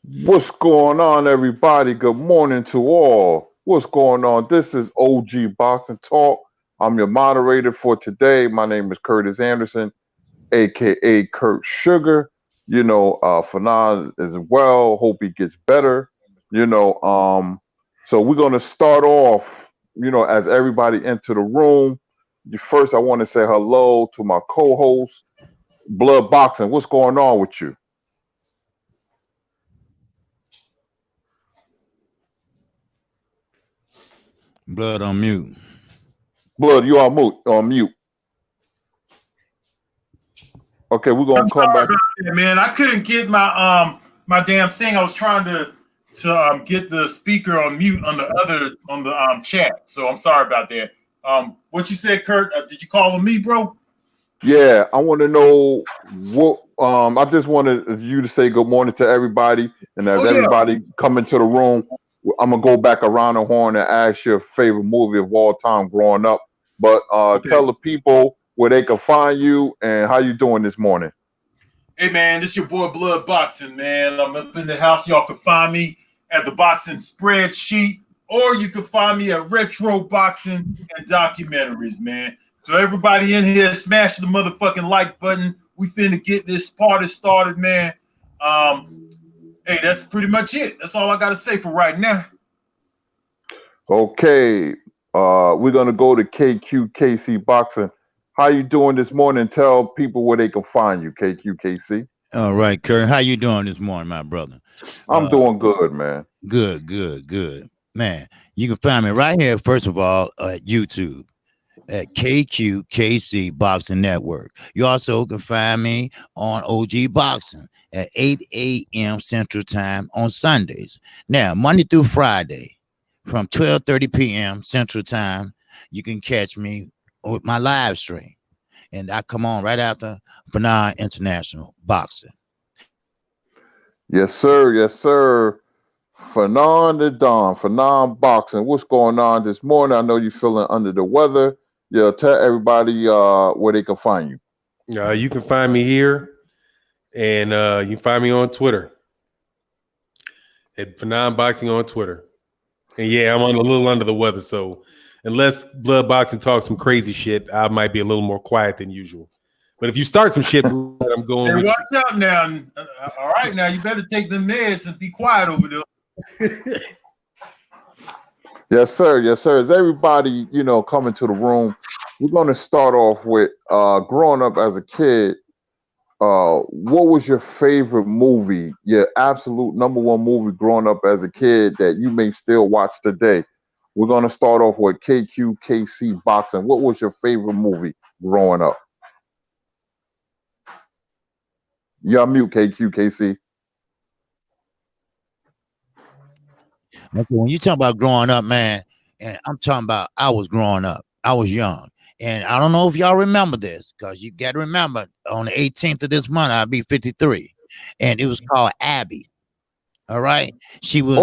What's going on, everybody? Good morning to all. What's going on? This is OG Boxing Talk. I'm your moderator for today. My name is Curtis Anderson, aka Kurt Sugar. Fanon as well. Hope he gets better. So we're gonna start off. As everybody enter the room, first I want to say hello to my co-host, Blood Boxing. What's going on with you? Blood on mute. Blood, you on mute. On mute. Okay, we're gonna I'm come sorry back. about that, man. I couldn't get my damn thing. I was trying to get the speaker on mute on the chat. So I'm sorry about that. What you said, Kurt? Did you call on me, bro? Yeah, I want to know what. I just wanted you to say good morning to everybody, and as Oh yeah. everybody come into the room, I'm gonna go back around the horn and ask your favorite movie of all time growing up. But Okay. tell the people where they can find you and how you doing this morning. Hey man, this your boy Blood Boxing, man. I'm up in the house. Y'all can find me at the Boxing Spreadsheet, or you can find me at Retro Boxing and Documentaries, man. So everybody in here, smash the motherfucking like button. We finna get this party started, man. Hey, that's pretty much it. That's all I gotta say for right now. Okay, we're gonna go to KQKC Boxing. How you doing this morning? Tell people where they can find you, KQKC. All right, Kurt. How you doing this morning, my brother? I'm doing good, man. Good. Man, you can find me right here, first of all, at YouTube at KQKC Boxing Network. You also can find me on OG Boxing at 8 a.m. Central Time on Sundays. Now, Monday through Friday from 12:30 p.m. Central Time, you can catch me with my live stream. And I come on right after Fanon International Boxing. Yes, sir. Yes, sir. Fanon the Don, Fanon Boxing. What's going on this morning? I know you're feeling under the weather. Yeah, tell everybody where they can find you. You can find me here, and you can find me on Twitter at Phenom Boxing on Twitter. And yeah, I'm a little under the weather, so unless Blood Boxing talks some crazy shit, I might be a little more quiet than usual. But if you start some shit, I'm going Hey, with watch out now. All right, now you better take the meds and be quiet over there. Yes, sir. Yes, sir. As everybody, coming to the room, we're going to start off with growing up as a kid. What was your favorite movie? Your absolute number one movie growing up as a kid that you may still watch today? We're going to start off with KQKC Boxing. What was your favorite movie growing up? You're mute, KQKC. Okay, when you talk about growing up, man, and I'm talking about I was growing up. I was young. And I don't know if y'all remember this, because you got to remember on the 18th of this month, I'll be 53. And it was called Abby. All right. She was,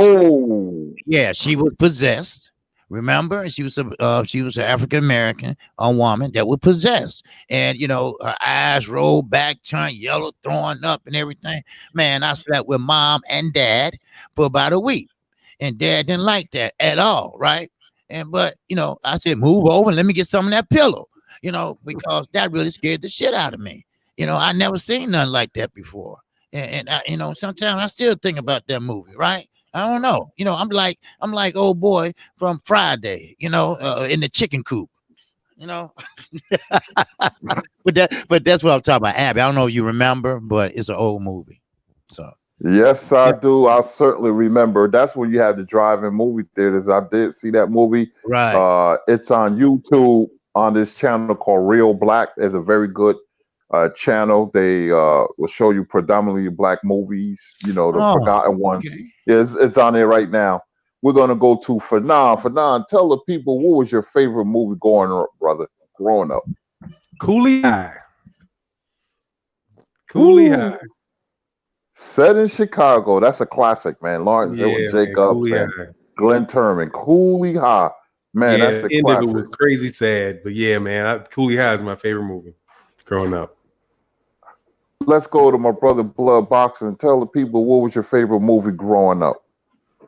she was possessed. Remember, and she was an African American woman that was possessed, and her eyes rolled back, turned yellow, throwing up, and everything. Man, I slept with mom and dad for about a week, and dad didn't like that at all, right? But I said, move over and let me get some of that pillow, because that really scared the shit out of me. I never seen nothing like that before, and I, sometimes I still think about that movie, right? I don't know. I'm like old boy from Friday, in the chicken coop, but that's what I'm talking about, Abby. I don't know if you remember, but it's an old movie. So yes, I do. I certainly remember. That's when you had the drive-in movie theaters. I did see that movie. Right. It's on YouTube on this channel called Real Black. It's a very good channel. They will show you predominantly black movies, the forgotten ones. Okay. Yeah, it's on there right now. We're gonna go to Fanon. Fanon, tell the people what was your favorite movie growing up? Coolie High. Coolie High. Set in Chicago. That's a classic, man. Lawrence Jacobs and Glenn Turman. Coolie High. Man, that's a end classic. of it was crazy sad, but yeah, man, Coolie High is my favorite movie growing up. let's go to my brother Blood Boxing and tell the people what was your favorite movie growing up.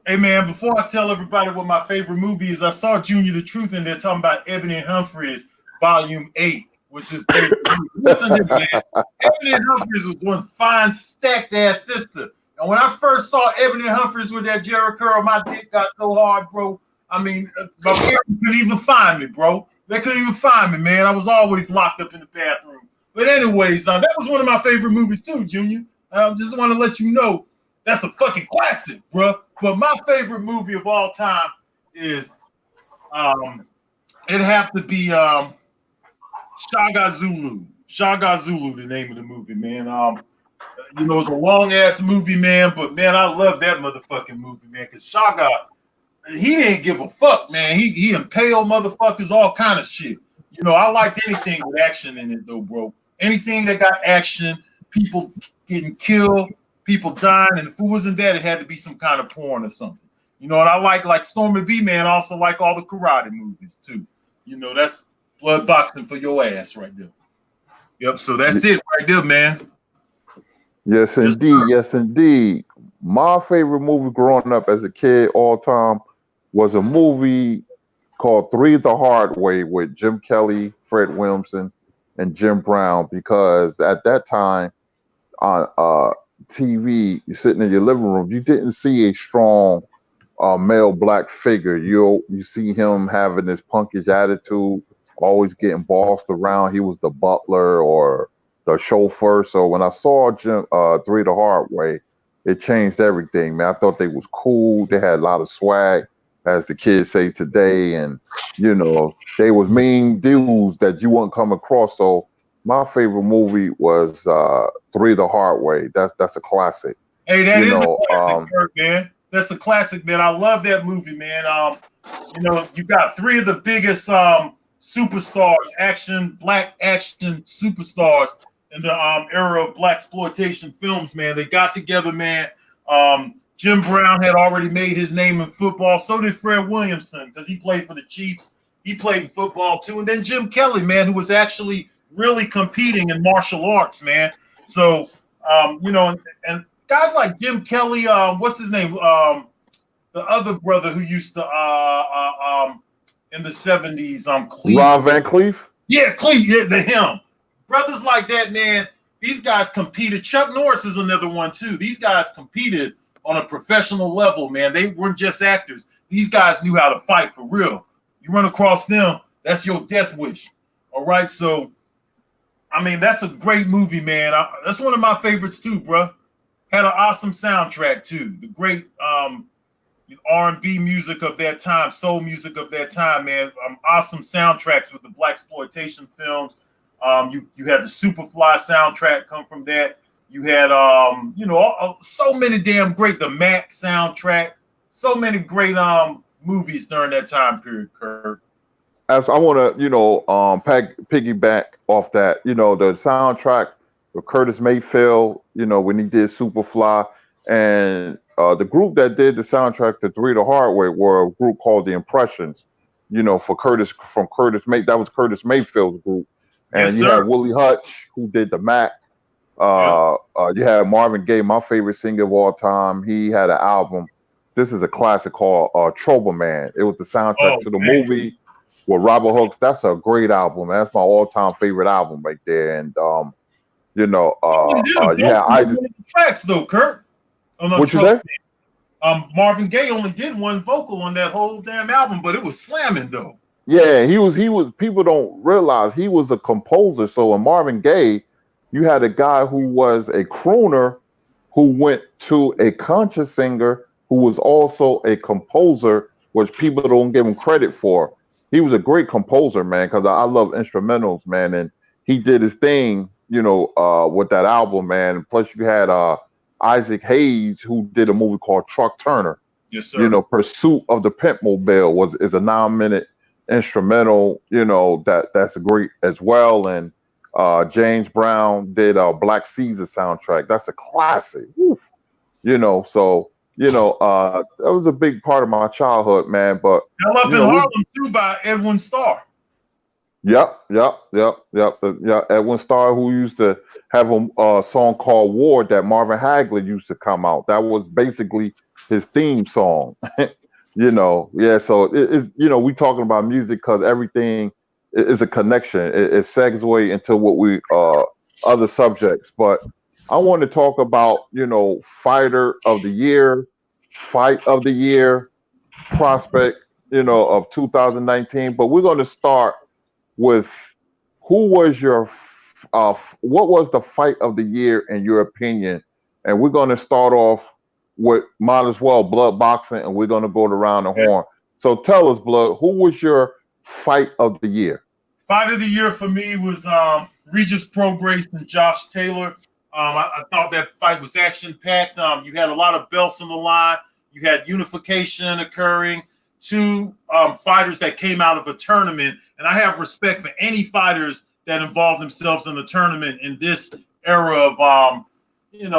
Hey man, before I tell everybody what my favorite movie is, I saw Junior the Truth and they're talking about Ebony and Humphries Volume 8, which is favorite movie. Listen to me, man. Ebony and Humphries was one fine, stacked ass sister. And when I first saw Ebony and Humphries with that Jerry curl, my dick got so hard, bro. I mean, my parents couldn't even find me, bro. They couldn't even find me, man. I was always locked up in the bathroom. But anyways, that was one of my favorite movies too, Junior. Just want to let you know that's a fucking classic, bro. But my favorite movie of all time is it'd have to be Shaga Zulu. Shaga Zulu, the name of the movie, man. You know, it's a long ass movie, man, but man, I love that motherfucking movie, man, because Shaga, he didn't give a fuck, man. He impaled motherfuckers, all kind of shit. You know, I liked anything with action in it though, bro. Anything that got action, people getting killed, people dying, and if it wasn't that, it had to be some kind of porn or something. You know, and I like Stormy B, man. I also like all the karate movies too. You know, that's blood boxing for your ass right there. Yep. So that's it right there, man. Yes, indeed. Yes, indeed. My favorite movie growing up as a kid, all time, was a movie called Three the Hard Way with Jim Kelly, Fred Williamson, and Jim Brown. Because at that time on TV, you're sitting in your living room, you didn't see a strong male black figure. You see him having this punkish attitude, always getting bossed around. He was the butler or the chauffeur. So when I saw Jim Three the Hard Way, it changed everything, man. I thought they was cool. They had a lot of swag, as the kids say today, and you know, they was mean dudes that you wouldn't come across. So my favorite movie was Three the Hard Way. That's a classic. Hey, that is a classic, Kurt, man. That's a classic, man. I love that movie, man. You know, you got three of the biggest superstars, black action superstars in the era of blaxploitation films, man. They got together, man. Jim Brown had already made his name in football. So did Fred Williamson, because he played for the Chiefs. He played football too. And then Jim Kelly, man, who was actually really competing in martial arts, man. So, you know, and guys like Jim Kelly, what's his name? The other brother who used to in the 70s, Cleef. Ron Van Cleef? Yeah, Cleef, yeah, him. Brothers like that, man, these guys competed. Chuck Norris is another one too. These guys competed on a professional level, man. They weren't just actors. These guys knew how to fight for real. You run across them, that's your death wish. All right, so I mean, that's a great movie, man. That's one of my favorites too, bro. Had an awesome soundtrack too. The great R&B music of that time, soul music of that time, man. Awesome soundtracks with the blaxploitation films. You had the Superfly soundtrack come from that. You had you know, so many damn great, the Mac soundtrack. So many great movies during that time period, Kurt. As I want to, you know, piggyback off that, you know, the soundtrack with Curtis Mayfield, you know, when he did Superfly, and the group that did the soundtrack to Three the Hard Way were a group called The Impressions, you know, that was Curtis Mayfield's group. And yes, you had Willie Hutch, who did the Mac. You had Marvin Gaye, my favorite singer of all time. He had an album. This is a classic called Trouble Man. It was the soundtrack to the movie with Robert Hooks. That's a great album. That's my all-time favorite album right there. And you know, you had Isaac tracks though, Kurt. What you say? Marvin Gaye only did one vocal on that whole damn album, but it was slamming though. Yeah, he was. People don't realize he was a composer. So in Marvin Gaye, you had a guy who was a crooner who went to a conscious singer who was also a composer, which people don't give him credit for. He was a great composer, man, because I love instrumentals, man, and he did his thing, you know, with that album, man. And plus, you had Isaac Hayes, who did a movie called Truck Turner. Yes, sir. You know, Pursuit of the Pimp Mobile is a 9-minute instrumental, you know, that's great as well. And James Brown did Black Caesar soundtrack. That's a classic. Woo. You know, so you know, that was a big part of my childhood, man. But Hell Up in Harlem too by Edwin Starr. Yep. Yeah, Edwin Starr, who used to have a song called "War" that Marvin Hagler used to come out. That was basically his theme song. Yeah. So we talking about music because everything is a connection. It segues into what we other subjects, but I want to talk about fighter of the year, fight of the year, prospect of 2019. But we're going to start with who was what was the fight of the year in your opinion? And we're going to start off with might as well blood boxing, and we're going to go around the horn. So tell us, Blood, who was your fight of the year? Fight of the year for me was Regis Prograis and Josh Taylor. I thought that fight was action packed. You had a lot of belts on the line. You had unification occurring. Two fighters that came out of a tournament, and I have respect for any fighters that involve themselves in the tournament in this era of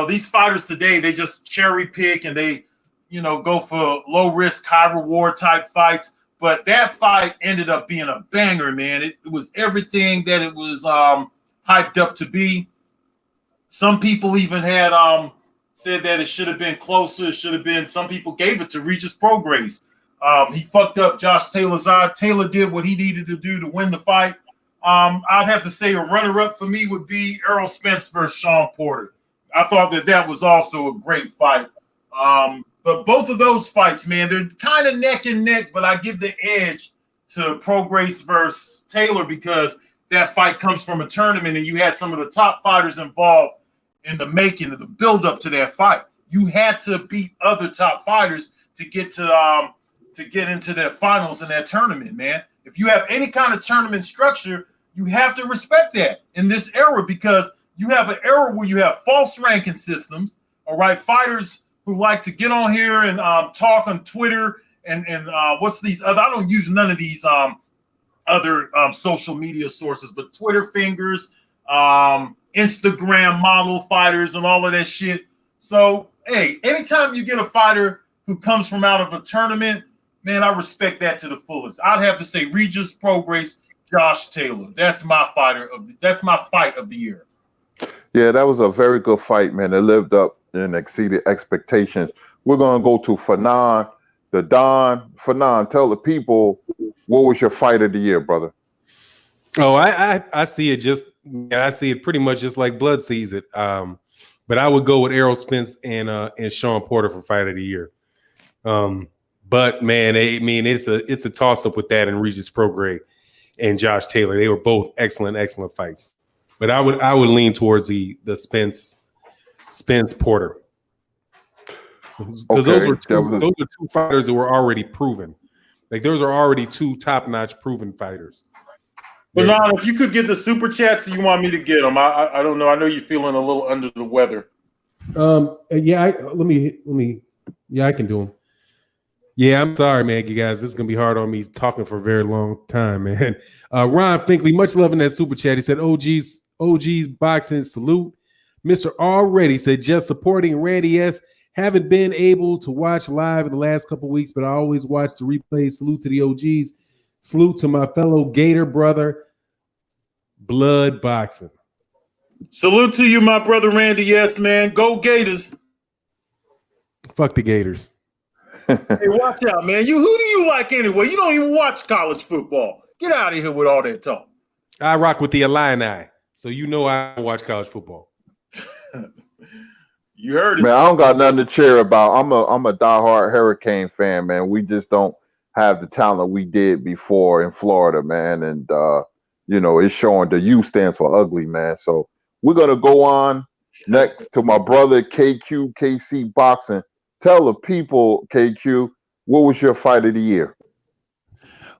these fighters today. They just cherry pick and they go for low risk, high reward type fights. But that fight ended up being a banger, man. It was everything that it was hyped up to be. Some people even had said that it should have been closer. It should have been. Some people gave it to Regis Prograis. He fucked up Josh Taylor's eye. Taylor did what he needed to do to win the fight. I'd have to say a runner-up for me would be Errol Spence versus Sean Porter. I thought that was also a great fight. But both of those fights, man, they're kind of neck and neck, but I give the edge to Prograis versus Taylor because that fight comes from a tournament and you had some of the top fighters involved in the making of the build-up to that fight. You had to beat other top fighters to get into their finals in that tournament, man. If you have any kind of tournament structure, you have to respect that in this era because you have an era where you have false ranking systems, all right? Fighters who like to get on here and talk on Twitter and what's these other, I don't use none of these other social media sources, but Twitter fingers, Instagram model fighters and all of that shit. So, hey, anytime you get a fighter who comes from out of a tournament, man, I respect that to the fullest. I'd have to say Regis Prograis, Josh Taylor. That's my fight of the year. Yeah, that was a very good fight, man. It lived up and exceeded expectations. We're gonna go to Fanon, the Don. Fanon, tell the people what was your fight of the year, brother. Oh, I see it I see it pretty much just like Blood sees it. But I would go with Errol Spence and Sean Porter for fight of the year. But man, it's a toss up with that and Regis Prograis and Josh Taylor. They were both excellent fights. But I would lean towards the Spence Porter because those are two fighters that were already proven. Like those are already two top notch proven fighters. But now, if you could get the super chats, you want me to get them? I don't know. I know you're feeling a little under the weather. Yeah. Let me. Yeah, I can do them. Yeah, I'm sorry, man, you guys. This is gonna be hard on me talking for a very long time, man. Ron Finkley, much love in that super chat. He said, OG's boxing salute. Mr. Already said, just supporting Randy S. Haven't been able to watch live in the last couple weeks, but I always watch the replays. Salute to the OGs. Salute to my fellow Gator brother, Blood Boxing. Salute to you, my brother Randy S. Man, go Gators. Fuck the Gators. Hey, watch out, man. Who do you like anyway? You don't even watch college football. Get out of here with all that talk. I rock with the Illini, so you know I watch college football. You heard it. Man, I don't got nothing to cheer about. I'm a diehard Hurricane fan, man. We just don't have the talent we did before in Florida, man. And it's showing the U stands for ugly, man. So we're gonna go on next to my brother KC Boxing. Tell the people, KQ, what was your fight of the year?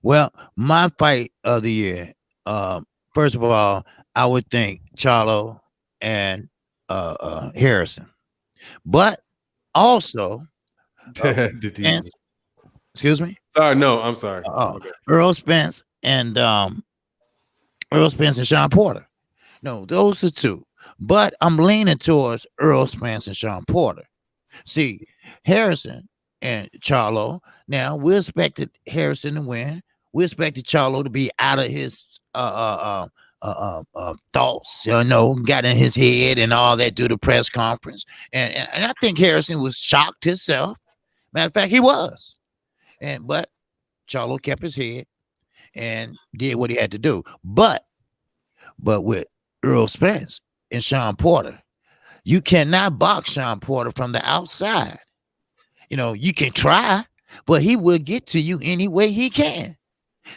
Well, my fight of the year, first of all, I would think Charlo and Harrison, but also, excuse me. Sorry, no, I'm sorry. Okay. Errol Spence and Sean Porter. No, those are two, but I'm leaning towards Errol Spence and Sean Porter. See, Harrison and Charlo. Now we expected Harrison to win. We expected Charlo to be out of his thoughts, got in his head and all that through the press conference. And I think Harrison was shocked himself. Matter of fact, he was. But Charlo kept his head and did what he had to do. But with Earl Spence and Sean Porter, you cannot box Sean Porter from the outside. You can try, but he will get to you any way he can.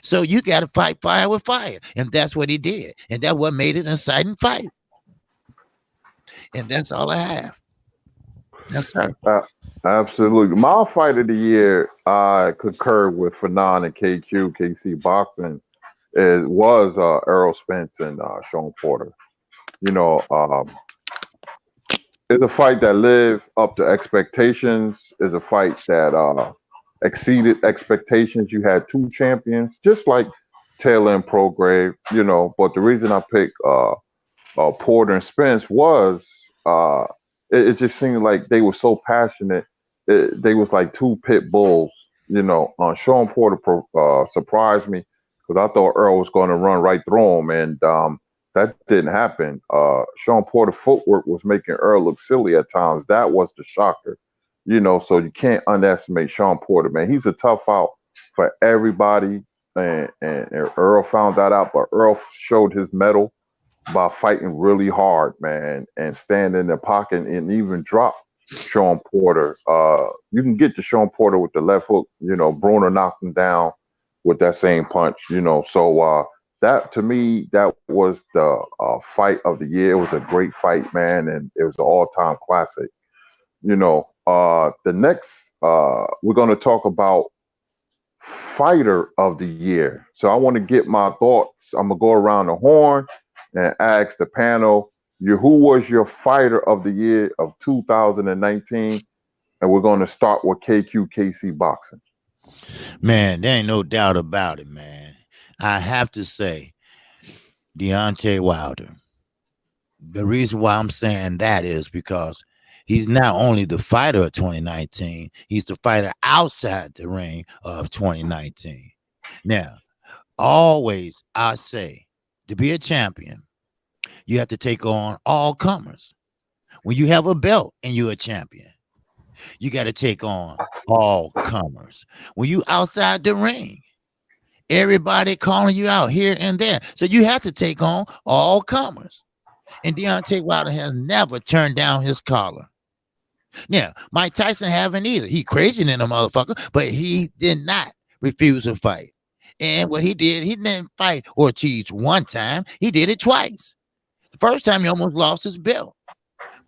So you got to fight fire with fire. And that's what he did. And that's what made it an exciting fight. And that's all I have. Yes, sir. Absolutely. My fight of the year, I concur with Fanon and KC Boxing. It was Errol Spence and Sean Porter. It's a fight that lived up to expectations. It's a fight that exceeded expectations. You had two champions, just like Taylor and Prograve, But the reason I picked Porter and Spence was it just seemed like they were so passionate. They was like two pit bulls, Sean Porter surprised me because I thought Earl was going to run right through him, and that didn't happen. Sean Porter's footwork was making Earl look silly at times. That was the shocker, so you can't underestimate Sean Porter, man. He's a tough out for everybody, and Earl found that out, but Earl showed his mettle by fighting really hard, man, and standing in the pocket and even drop Sean Porter. You can get to Sean Porter with the left hook, Bruner knocked him down with that same punch, so that, to me, that was the fight of the year. It was a great fight, man, and it was an all-time classic. The next, we're going to talk about fighter of the year. So I want to get my thoughts. I'm going to go around the horn and ask the panel, who was your fighter of the year of 2019? And we're going to start with KC Boxing. Man, there ain't no doubt about it, man. I have to say, Deontay Wilder. The reason why I'm saying that is because he's not only the fighter of 2019, he's the fighter outside the ring of 2019. Now, always I say, to be a champion, you have to take on all comers. When you have a belt and you're a champion, you got to take on all comers. When you outside the ring, everybody calling you out here and there. So you have to take on all comers. And Deontay Wilder has never turned down his collar. Now, Mike Tyson haven't either. He crazy than a motherfucker, but he did not refuse to fight. And what he did, he didn't fight Ortiz one time. He did it twice. The first time he almost lost his belt.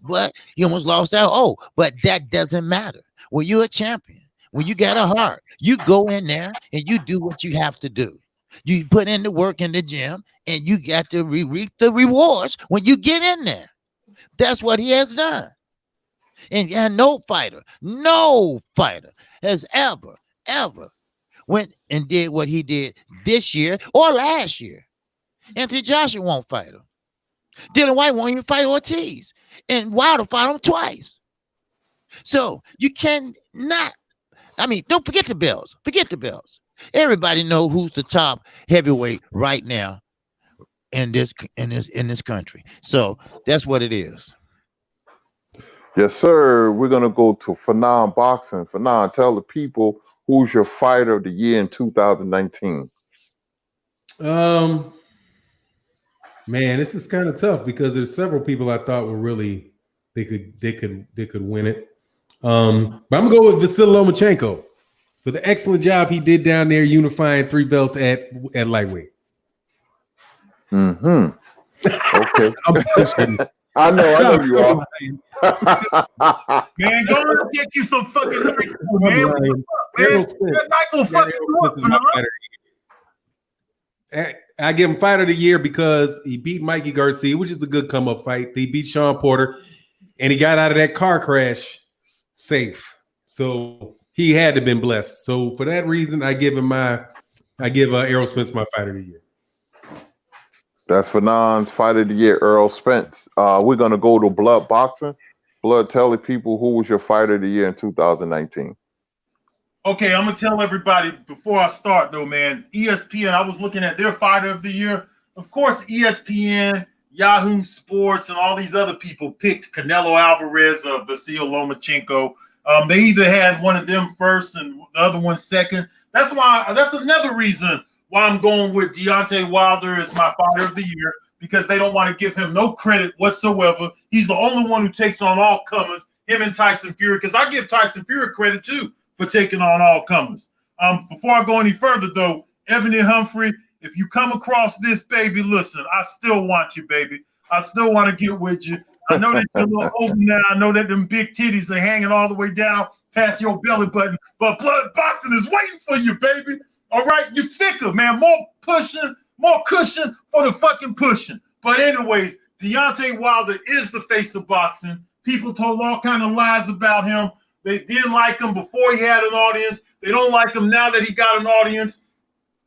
But he almost lost out. Oh, but that doesn't matter. When you're a champion, when you got a heart, you go in there and you do what you have to do. You put in the work in the gym and you got to reap the rewards when you get in there. That's what he has done. And no fighter has ever went and did what he did this year or last year. Anthony Joshua won't fight him. Dylan White won't even fight Ortiz. And Wilder fought him twice. So you cannot, don't forget the belts. Forget the belts. Everybody know who's the top heavyweight right now in this country. So that's what it is. Yes, sir. We're gonna go to Fanon Boxing. Fanon, tell the people who's your fighter of the year in 2019. Man, this is kind of tough because there's several people I thought were really they could win it. But I'm gonna go with Vasily Lomachenko for the excellent job he did down there unifying 3 belts at lightweight. Mm-hmm. Okay. I know you are. Man, go and get you some fucking drink, man. I give him fighter of the year because he beat Mikey Garcia, which is a good come-up fight. He beat Sean Porter, and he got out of that car crash safe. So he had to have been blessed. So for that reason, I give Errol Spence my fighter of the year. That's Fanon's fighter of the year, Errol Spence. We're gonna go to Blood Boxing. Blood, tell the people who was your fighter of the year in 2019. Okay, I'm gonna tell everybody before I start though, man. ESPN, I was looking at their fighter of the year, of course, ESPN, Yahoo Sports, and all these other people picked Canelo Alvarez or Vasyl Lomachenko. They either had one of them first and the other one second. That's another reason why I'm going with Deontay Wilder as my fighter of the year, because they don't want to give him no credit whatsoever. He's the only one who takes on all comers, him and Tyson Fury, because I give Tyson Fury credit too for taking on all comers. Before I go any further, though, Ebony Humphrey, if you come across this, baby, listen, I still want you, baby. I still want to get with you. I know that you're a little older now. I know that them big titties are hanging all the way down past your belly button, but blood boxing is waiting for you, baby. All right? You're thicker, man. More cushion for the fucking pushing. But anyways, Deontay Wilder is the face of boxing. People told all kind of lies about him. They didn't like him before he had an audience. They don't like him now that he got an audience.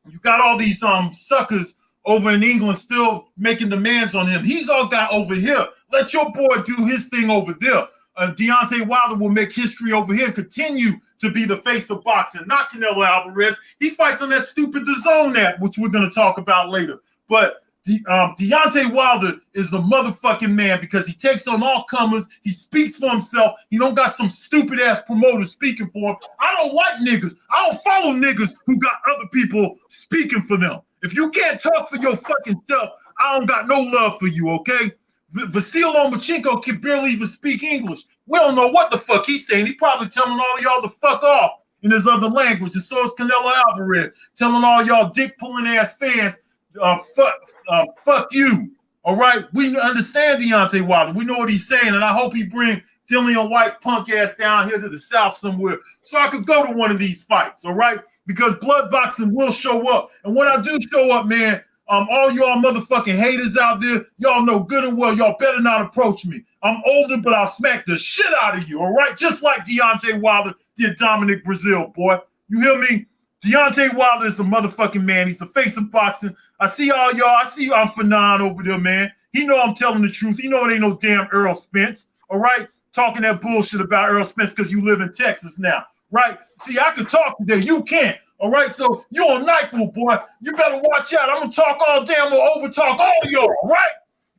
You got all these suckers over in England still making demands on him. He's all got over here. Let your boy do his thing over there. Deontay Wilder will make history over here and continue to be the face of boxing, not Canelo Alvarez. He fights on that stupid DAZN app, which we're going to talk about later. But Deontay Wilder is the motherfucking man because he takes on all comers. He speaks for himself. He don't got some stupid ass promoter speaking for him. I don't like niggas. I don't follow niggas who got other people speaking for them. If you can't talk for your fucking self, I don't got no love for you, okay? Vasyl Lomachenko can barely even speak English. We don't know what the fuck he's saying. He probably telling all of y'all to fuck off in his other language. And so is Canelo Alvarez telling all y'all dick pulling ass fans, fuck you. All right, we understand Deontay Wilder. We know what he's saying, and I hope he bring Dillian White punk ass down here to the South somewhere so I could go to one of these fights. All right, because blood boxing will show up, and when I do show up, man. All y'all motherfucking haters out there, y'all know good and well, y'all better not approach me. I'm older, but I'll smack the shit out of you, all right? Just like Deontay Wilder did Dominic Brazil, boy. You hear me? Deontay Wilder is the motherfucking man. He's the face of boxing. I see all y'all. I see I'm Fanon over there, man. He know I'm telling the truth. He know it ain't no damn Earl Spence, all right? Talking that bullshit about Earl Spence because you live in Texas now, right? See, I could talk today. You can't. All right, so you on NyQuil, boy. You better watch out. I'm gonna talk all damn or over talk all of y'all, right?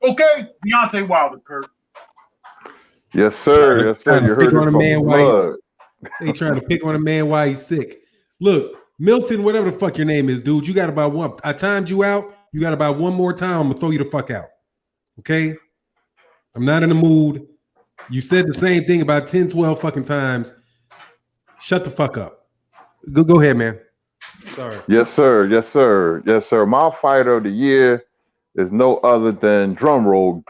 Okay, Deontay Wilder, Kurt. Yes, sir. Yes, sir. You heard it from blood. They trying to pick on a man while he's sick. Look, Milton, whatever the fuck your name is, dude. You got about one. I timed you out. You got about one more time. I'm gonna throw you the fuck out. Okay? I'm not in the mood. You said the same thing about 10, 12 fucking times. Shut the fuck up. Go ahead, man. Sorry. Yes, sir. Yes, sir. Yes, sir. My fighter of the year is no other than drumroll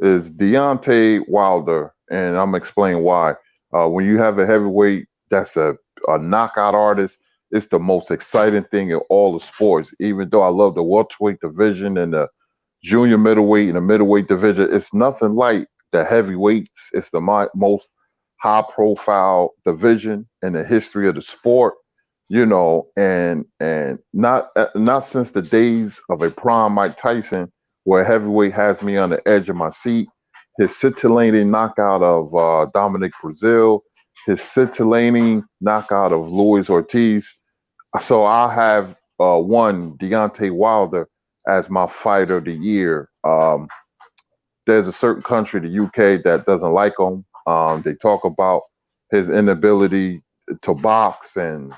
is Deontay Wilder, and I'm explaining why. When you have a heavyweight that's a knockout artist, it's the most exciting thing in all the sports. Even though I love the welterweight division and the junior middleweight and the middleweight division, it's nothing like the heavyweights. It's the most high-profile division in the history of the sport. You know, and not since the days of a prime Mike Tyson, where heavyweight has me on the edge of my seat. His scintillating knockout of Dominic Brazil, his scintillating knockout of Luis Ortiz. So I have one Deontay Wilder as my fighter of the year. There's a certain country, the UK, that doesn't like him. They talk about his inability to box and.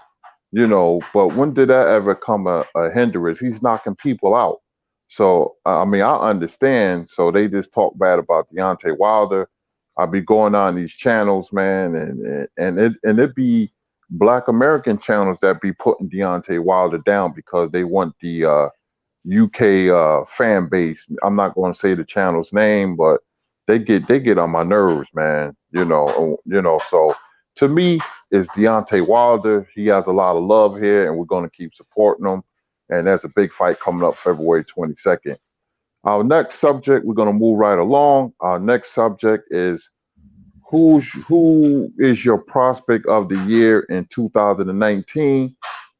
You know, but when did that ever come a hindrance? He's knocking people out. So, I mean, I understand. So they just talk bad about Deontay Wilder. I'll be going on these channels, man, and it be Black American channels that be putting Deontay Wilder down because they want the UK fan base. I'm not going to say the channel's name, but they get on my nerves, man. You know. So to me, it's Deontay Wilder. He has a lot of love here, and we're going to keep supporting him. And there's a big fight coming up February 22nd. Our next subject, we're going to move right along. Our next subject is who is your prospect of the year in 2019?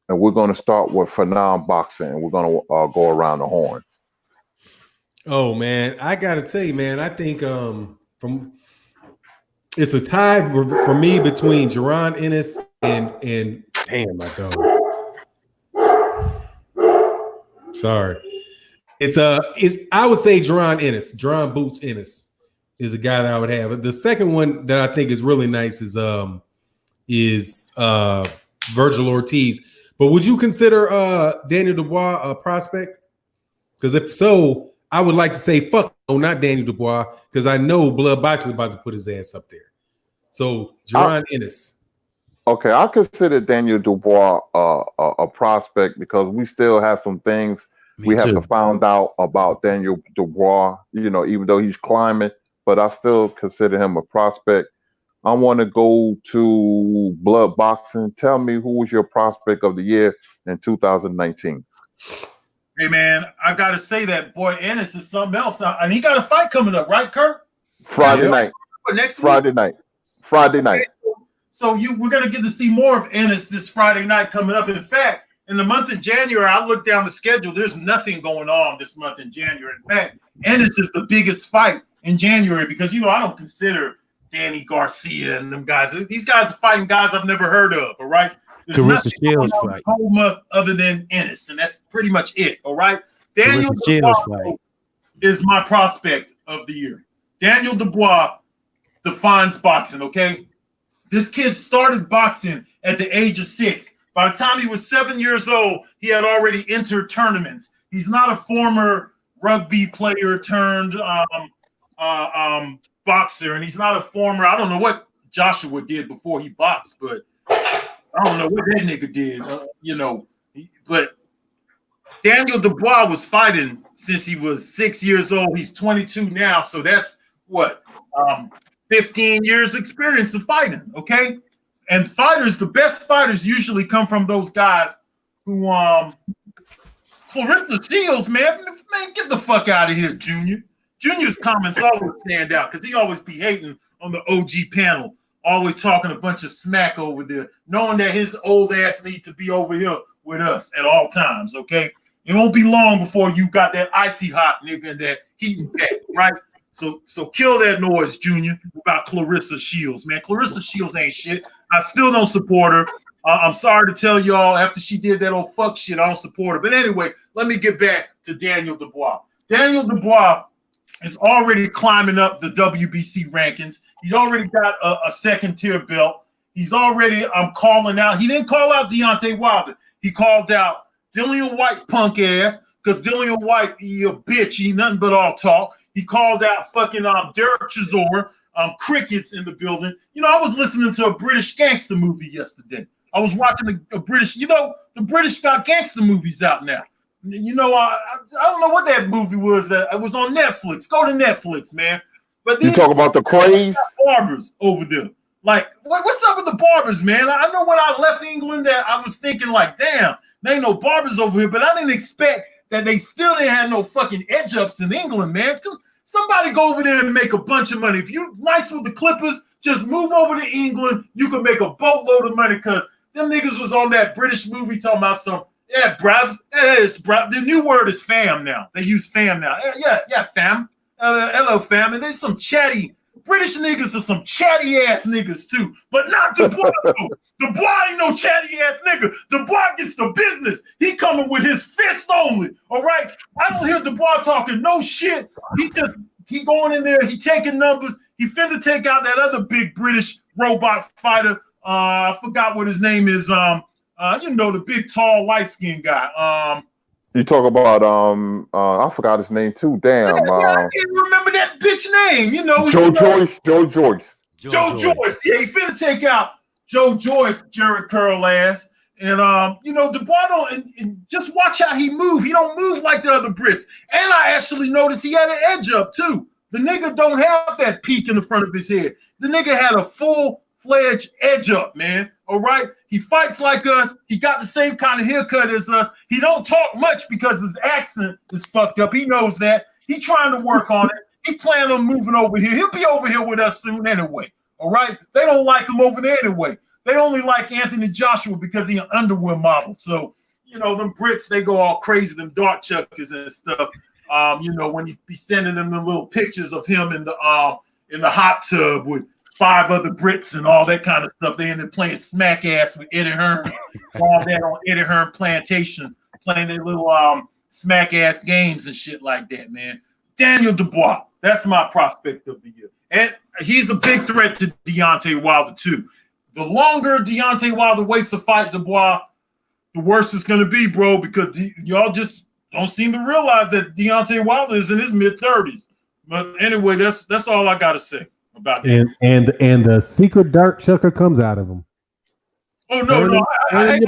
And we're going to start with Fanon Boxing, and we're going to go around the horn. Oh, man. I got to tell you, man, I think it's a tie for me between Jaron Ennis and damn, my dog. Sorry. It's I would say Jerron Ennis. Jerron Boots Ennis is a guy that I would have. The second one that I think is really nice is Virgil Ortiz. But would you consider Daniel Dubois a prospect? Because if so, I would like to say fuck no, not Daniel Dubois, because I know Blood Boxing is about to put his ass up there. So Jerron Ennis. Okay, I consider Daniel Dubois a prospect because we still have some things we have to find out about Daniel Dubois, you know, even though he's climbing, but I still consider him a prospect. I want to go to Blood Boxing. Tell me, who was your prospect of the year in 2019? Hey, man, I got to say that boy Ennis is something else. And he got a fight coming up, right, Kurt? Friday night. Next Friday week? night. Friday night. So we're going to get to see more of Ennis this Friday night coming up. In fact, in the month of January, I looked down the schedule. There's nothing going on this month in January. In fact, Ennis is the biggest fight in January because, you know, I don't consider Danny Garcia and them guys. These guys are fighting guys I've never heard of, all right? There's nothing going on this whole month other than Ennis, and that's pretty much it, all right? Daniel Dubois is my prospect of the year. Daniel Dubois defines boxing, okay? This kid started boxing at the age of 6. By the time he was 7 years old, he had already entered tournaments. He's not a former rugby player turned boxer, and he's not a former, I don't know what Joshua did before he boxed, but I don't know what that nigga did, you know. But Daniel Dubois was fighting since he was 6 years old. He's 22 now, so that's what, 15 years experience of fighting, okay? And fighters, the best fighters usually come from those guys who, Clarissa Shields, man, get the fuck out of here, Junior. Junior's comments always stand out because he always be hating on the OG panel, always talking a bunch of smack over there, knowing that his old ass needs to be over here with us at all times, okay? It won't be long before you got that icy hot nigga and that heating back, right? So kill that noise, Junior, about Clarissa Shields, man. Clarissa Shields ain't shit. I still don't support her. I'm sorry to tell y'all, after she did that old fuck shit, I don't support her. But anyway, let me get back to Daniel Dubois. Daniel Dubois is already climbing up the WBC rankings. He's already got a second-tier belt. He's already calling out. He didn't call out Deontay Wilder. He called out Dillian White punk ass because Dillian White, he a bitch. He nothing but all talk. He called out fucking Derek Chisora, crickets in the building. You know, I was listening to a British gangster movie yesterday. I was watching a British, you know, the British got gangster movies out now. You know, I don't know what that movie was. That it was on Netflix. Go to Netflix, man. But you talk about the craze barbers over there. Like, what's up with the barbers, man? I know when I left England that I was thinking like, damn, there ain't no barbers over here. But I didn't expect that they still didn't have no fucking edge ups in England, man. Somebody go over there and make a bunch of money. If you nice with the Clippers, just move over to England. You can make a boatload of money because them niggas was on that British movie talking about some, yeah, bruv. It's bruv. The new word is fam now. They use fam now. Yeah, fam. Hello, fam. And there's some chatty, British niggas are some chatty ass niggas too, but not Dubois. Dubois ain't no chatty ass nigga. Dubois gets the business. He coming with his fist only. All right. I don't hear Dubois talking no shit. He going in there. He taking numbers. He finna take out that other big British robot fighter. I forgot what his name is. You know, the big, tall, light-skinned guy. You talk about I forgot his name too. Damn. I can't remember that bitch name. You know, Joe Joyce. Joe Joyce. Yeah, he finna take out Joe Joyce, Jared Curl ass. And you know, Dubois don't and just watch how he move. He don't move like the other Brits. And I actually noticed he had an edge up too. The nigga don't have that peak in the front of his head. The nigga had a full-fledged edge up, man. All right. He fights like us. He got the same kind of haircut as us. He don't talk much because his accent is fucked up. He knows that. He trying to work on it. He planning on moving over here. He'll be over here with us soon anyway. All right. They don't like him over there anyway. They only like Anthony Joshua because he's an underwear model. So, you know, them Brits, they go all crazy, them dark chuckers and stuff. You know, when you be sending them the little pictures of him in the hot tub with 5 other Brits and all that kind of stuff. They ended up playing smack ass with Eddie Hearn, all that on Eddie Hearn plantation, playing their little smack ass games and shit like that, man. Daniel Dubois, that's my prospect of the year. And he's a big threat to Deontay Wilder, too. The longer Deontay Wilder waits to fight Dubois, the worse it's going to be, bro, because y'all just don't seem to realize that Deontay Wilder is in his mid-30s. But anyway, that's all I got to say about that. And the secret dark chucker comes out of him. Oh, no. I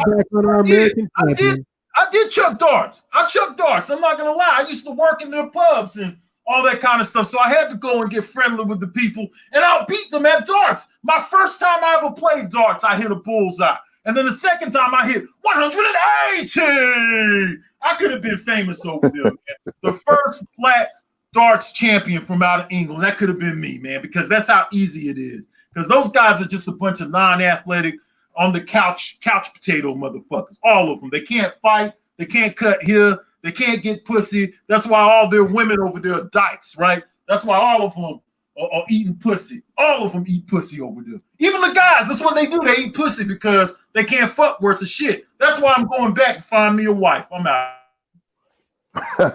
did chuck darts. I chucked darts. I'm not going to lie. I used to work in their pubs and all that kind of stuff. So I had to go and get friendly with the people, and I'll beat them at darts. My first time I ever played darts, I hit a bullseye. And then the second time I hit 180. I could have been famous over there, man. The first black darts champion from out of England. That could have been me, man, because that's how easy it is. Because those guys are just a bunch of non-athletic, on the couch potato motherfuckers. All of them. They can't fight. They can't cut here. They can't get pussy. That's why all their women over there are dykes, right? That's why all of them are eating pussy. All of them eat pussy over there. Even the guys, that's what they do. They eat pussy because they can't fuck worth of shit. That's why I'm going back to find me a wife. I'm out.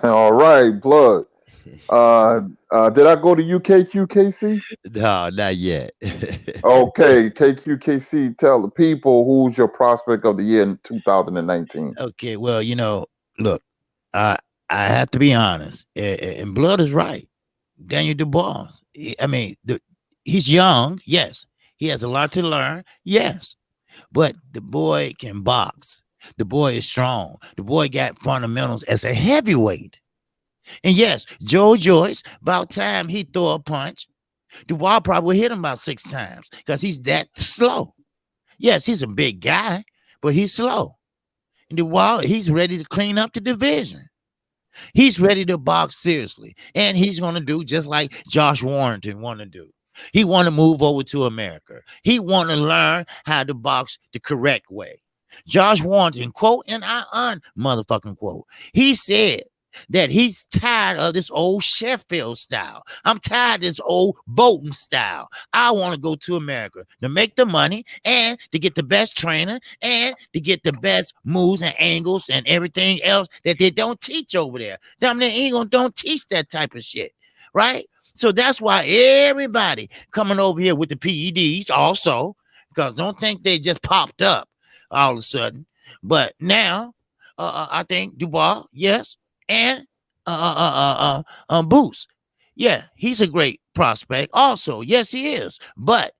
All right, Blood. Did I go to UKQKC? No, not yet. Okay, KQKC, tell the people who's your prospect of the year in 2019. Okay, well, look, I have to be honest, and Blood is right. Daniel Dubois. I mean, he's young, yes. He has a lot to learn, yes. But the boy can box. The boy is strong. The boy got fundamentals as a heavyweight. And yes, Joe Joyce, about time he throw a punch, Dubois probably hit him about 6 times because he's that slow. Yes, he's a big guy, but he's slow. And Dubois, he's ready to clean up the division. He's ready to box seriously. And he's going to do just like Josh Warrington want to do. He want to move over to America. He want to learn how to box the correct way. Josh Warrington, quote, and I motherfucking quote, he said that he's tired of this old Sheffield style. I'm tired of this old Bolton style. I want to go to America to make the money and to get the best trainer and to get the best moves and angles and everything else that they don't teach over there. England don't teach that type of shit, right? So that's why everybody coming over here with the PEDs also, because don't think they just popped up all of a sudden. But now, I think Dubois, yes, and Boots. Yeah, he's a great prospect also. Yes, he is. But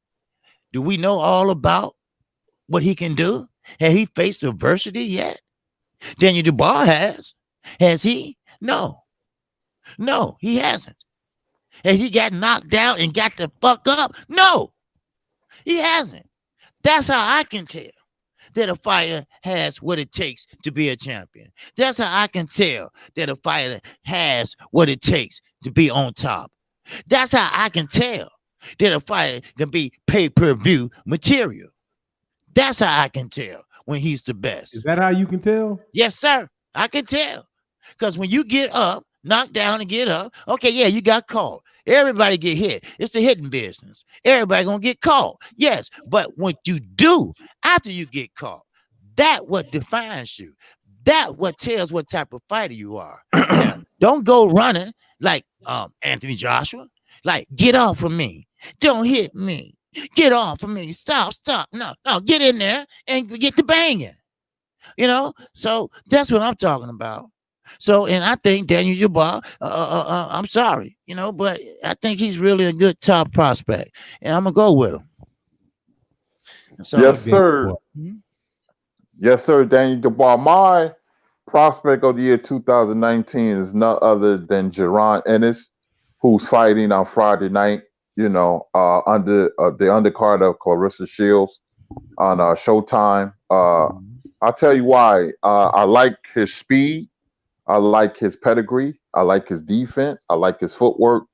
do we know all about what he can do? Have he faced adversity yet? Daniel Dubois has. Has he? No. No, he hasn't. Has he got knocked down and got the fuck up? No, he hasn't. That's how I can tell that a fighter has what it takes to be a champion. That's how I can tell that a fighter has what it takes to be on top. That's how I can tell that a fighter can be pay-per-view material. That's how I can tell when he's the best. Is that how you can tell? Yes, sir. I can tell. Because when you get up, knock down and get up, okay, yeah, you got caught. Everybody get hit. It's the hitting business. Everybody gonna get caught. Yes, but what you do after you get caught, that what defines you. That what tells what type of fighter you are. Now, don't go running like Anthony Joshua. Like, get off of me. Don't hit me. Get off of me. Stop. No, get in there and get the banging. So that's what I'm talking about. So, and I think Daniel Dubois, I'm sorry, but I think he's really a good top prospect, and I'm gonna go with him. So, yes, sir. Mm-hmm. Yes, sir. Daniel Dubois. My prospect of the year 2019 is none other than Jaron Ennis, who's fighting on Friday night. Under the undercard of Clarissa Shields on Showtime. I'll tell you why. I like his speed. I like his pedigree. I like his defense. I like his footwork.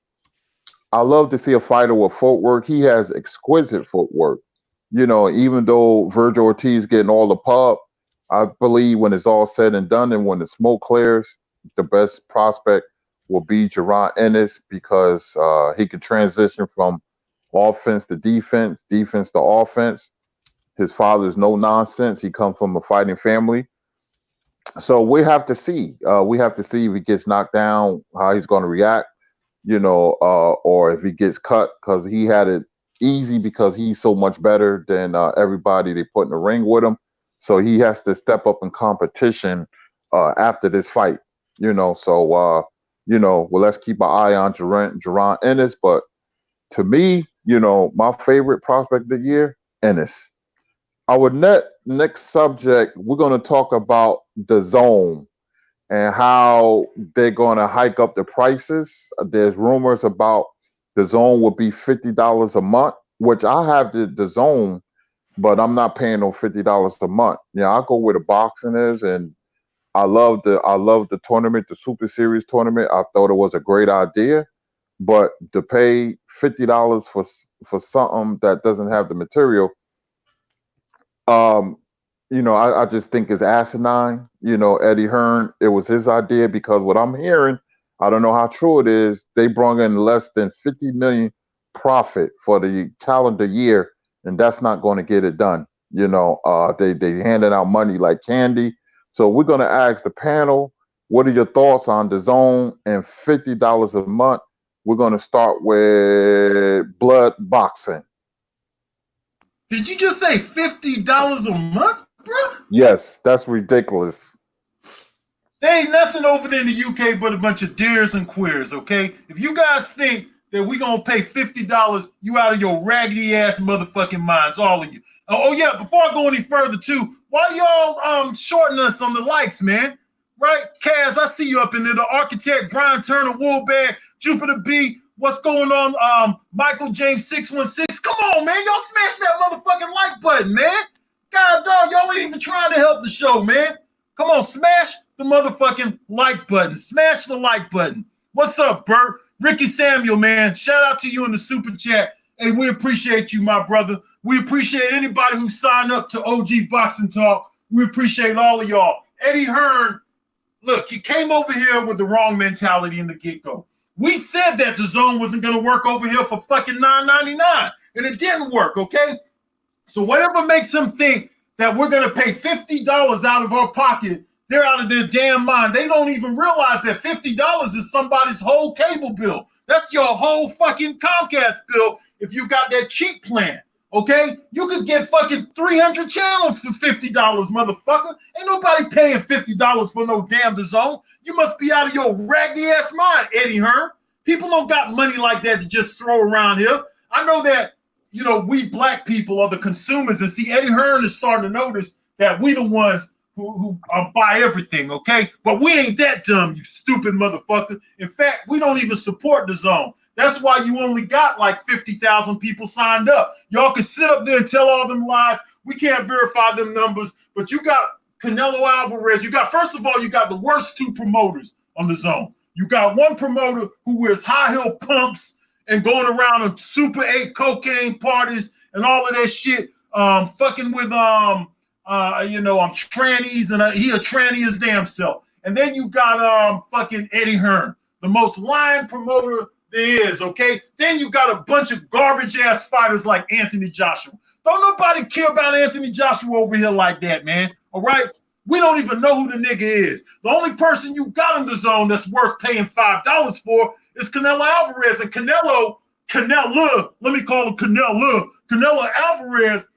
I love to see a fighter with footwork. He has exquisite footwork. Even though Virgil Ortiz getting all the pub, I believe when it's all said and done and when the smoke clears, the best prospect will be Jaron Ennis because he can transition from offense to defense, defense to offense. His father's no nonsense. He comes from a fighting family. So we have to see. We have to see if he gets knocked down, how he's going to react, or if he gets cut, because he had it easy because he's so much better than everybody they put in the ring with him. So he has to step up in competition after this fight. Well, let's keep our eye on Jaron Ennis. But to me, my favorite prospect of the year, Ennis. Our next subject, we're going to talk about DAZN and how they're going to hike up the prices. There's rumors about DAZN will be $50 a month, which I have the DAZN, but I'm not paying no $50 a month. Yeah, I go where the boxing is, and I love the tournament, the Super Series tournament. I thought it was a great idea, but to pay $50 for something that doesn't have the material, I just think it's asinine. Eddie Hearn, it was his idea because what I'm hearing, I don't know how true it is, they brought in less than 50 million profit for the calendar year, and that's not going to get it done. They handed out money like candy. So we're going to ask the panel, what are your thoughts on DAZN and $50 a month? We're going to start with Blood Boxing. Did you just say $50 a month, bro? Yes, that's ridiculous. There ain't nothing over there in the UK but a bunch of deers and queers, okay? If you guys think that we're going to pay $50, you out of your raggedy ass motherfucking minds, all of you. Oh, yeah, before I go any further, too, why y'all shorting us on the likes, man? Right? Kaz, I see you up in there. The Architect, Brian Turner, Woolbag, Jupiter B. What's going on? Michael James 616. Come on, man. Y'all smash that motherfucking like button, man. God dog, y'all ain't even trying to help the show, man. Come on, smash the motherfucking like button. Smash the like button. What's up, Bert? Ricky Samuel, man. Shout out to you in the super chat. Hey, we appreciate you, my brother. We appreciate anybody who signed up to OG Boxing Talk. We appreciate all of y'all. Eddie Hearn, look, he came over here with the wrong mentality in the get-go. We said that DAZN wasn't going to work over here for fucking $9.99, and it didn't work, okay? So whatever makes them think that we're going to pay $50 out of our pocket, they're out of their damn mind. They don't even realize that $50 is somebody's whole cable bill. That's your whole fucking Comcast bill if you got that cheap plan, okay? You could get fucking 300 channels for $50, motherfucker. Ain't nobody paying $50 for no damn DAZN. You must be out of your raggedy ass mind, Eddie Hearn. People don't got money like that to just throw around here. I know that, we black people are the consumers, and see, Eddie Hearn is starting to notice that we the ones who buy everything, okay? But we ain't that dumb, you stupid motherfucker. In fact, we don't even support DAZN. That's why you only got like 50,000 people signed up. Y'all can sit up there and tell all them lies. We can't verify them numbers, but you got Canelo Alvarez. First of all, you got the worst two promoters on DAZN. You got one promoter who wears high heel pumps and going around on Super 8 cocaine parties and all of that shit, fucking with trannies, and he a tranny his damn self. And then you got fucking Eddie Hearn, the most lying promoter there is, okay? Then you got a bunch of garbage ass fighters like Anthony Joshua. Don't nobody care about Anthony Joshua over here like that, man. All right? We don't even know who the nigga is. The only person you got in DAZN that's worth paying $5 for is Canelo Alvarez. And Canelo, let me call him Canelo Alvarez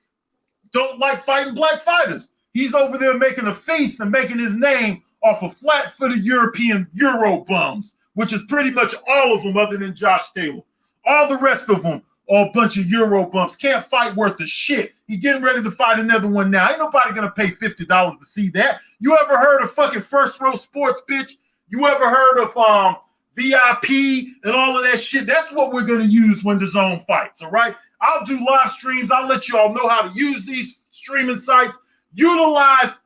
don't like fighting black fighters. He's over there making a feast and making his name off of flat-footed European Euro bums, which is pretty much all of them other than Josh Taylor. All the rest of them are a bunch of Euro bumps. Can't fight worth a shit. He getting ready to fight another one now. Ain't nobody going to pay $50 to see that. You ever heard of fucking First Row Sports, bitch? You ever heard of VIP and all of that shit? That's what we're going to use when DAZN fights, all right? I'll do live streams. I'll let you all know how to use these streaming sites. Utilize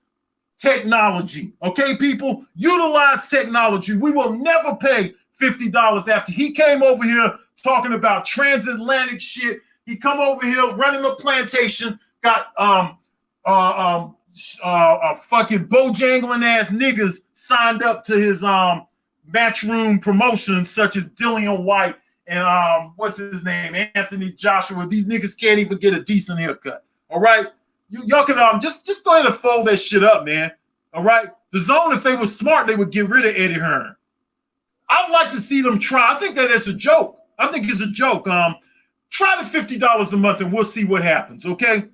technology, okay, people? Utilize technology. We will never pay $50 after he came over here talking about transatlantic shit. He come over here running a plantation, got fucking bojangling ass niggas signed up to his matchroom promotions such as Dillian White and what's his name, Anthony Joshua. These niggas can't even get a decent haircut. All right, y'all can just go ahead and fold that shit up, man. All right, DAZN, if they were smart, they would get rid of Eddie Hearn. I'd like to see them try. I think that it's a joke. I think it's a joke. Try the $50 a month and we'll see what happens, okay?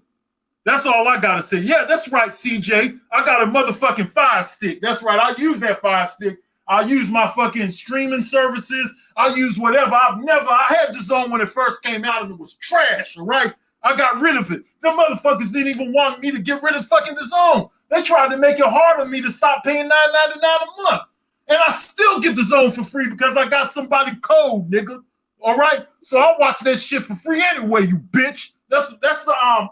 That's all I got to say. Yeah, that's right, CJ. I got a motherfucking Fire Stick. That's right. I use that Fire Stick. I use my fucking streaming services. I use whatever. I had DAZN when it first came out and it was trash, all right? I got rid of it. The motherfuckers didn't even want me to get rid of fucking DAZN. They tried to make it hard on me to stop paying $9.99 a month. And I still get DAZN for free because I got somebody code, nigga. All right? So I'll watch that shit for free anyway, you bitch. That's the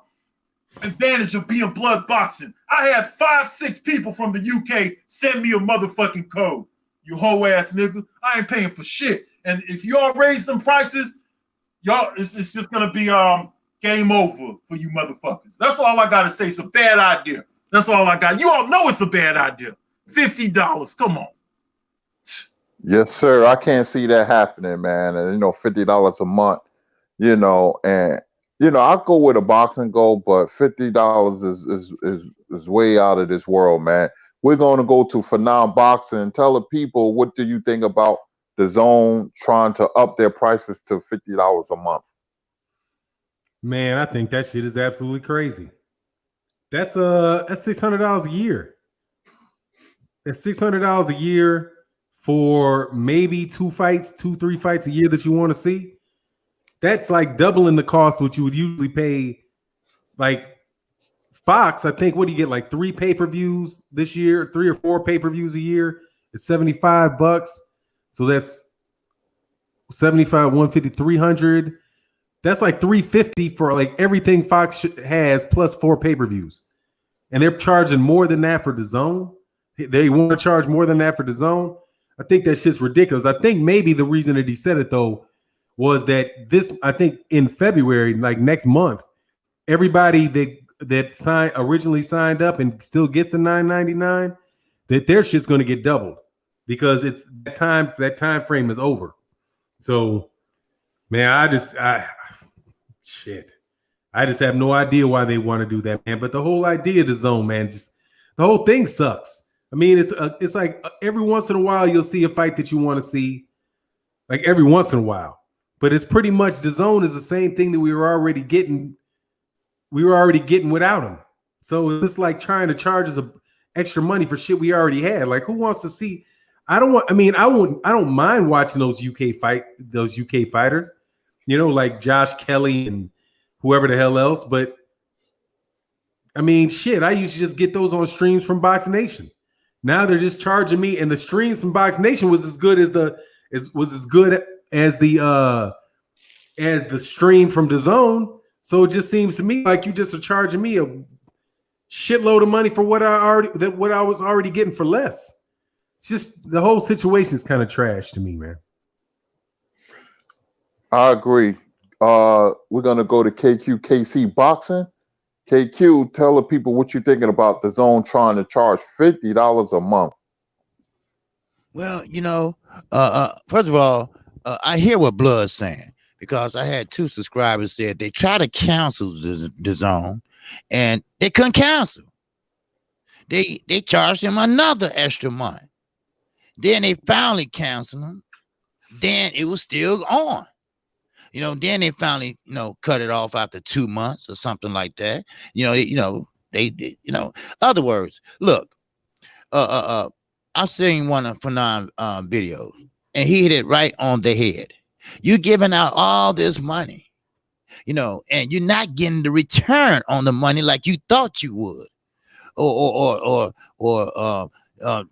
advantage of being blood boxing. I had 5-6 people from the UK send me a motherfucking code. You hoe ass nigga. I ain't paying for shit. And if y'all raise them prices, y'all, it's just gonna be game over for you motherfuckers. That's all I gotta say. It's a bad idea. That's all I got. You all know it's a bad idea. $50. Come on. Yes, sir. I can't see that happening, man. And $50 a month, and I'll go with a boxing goal, but $50 is way out of this world, man. We're going to go to Phenom Boxing. Tell the people, what do you think about DAZN trying to up their prices to $50 a month? Man, I think that shit is absolutely crazy. That's $600 a year. That's $600 a year for maybe 3 fights a year that you want to see. That's like doubling the cost what you would usually pay. Like Fox, I think, what do you get? Like 3 pay-per-views this year, 3 or 4 pay-per-views a year. It's $75. So that's 75, 150, 300. That's like $350 for like everything Fox has plus 4 pay-per-views. And they're charging more than that for DAZN. They want to charge more than that for DAZN. I think that shit's ridiculous. I think maybe the reason that he said it though was that I think in February, like next month, everybody that originally signed up and still gets the $9.99, that their shit's going to get doubled because it's that time frame is over. So, man, I just have no idea why they want to do that, man. But the whole idea of DAZN, man, just the whole thing sucks. I mean, it's like every once in a while you'll see a fight that you want to see, like every once in a while. But it's pretty much DAZN is the same thing that we were already getting without them. So it's like trying to charge us extra money for shit we already had. Like, who wants to see? I don't mind watching those UK fighters, like Josh Kelly and whoever the hell else. But I mean, shit, I used to just get those on streams from Box Nation. Now they're just charging me, and the streams from Box Nation was as good as the stream from DAZN. So it just seems to me like you just are charging me a shitload of money for what I was already getting for less. It's just the whole situation is kind of trash to me, man. I agree. We're gonna go to KC Boxing. KQ, tell the people what you're thinking about DAZN trying to charge $50 a month. Well, first of all, I hear what Blood's saying because I had 2 subscribers said they try to cancel DAZN and they couldn't cancel. They charged him another extra month. Then they finally canceled him. Then it was still on. Then they finally, cut it off after 2 months or something like that. Other words, look, I seen one of Phenom videos and he hit it right on the head. You giving out all this money, and you're not getting the return on the money like you thought you would, or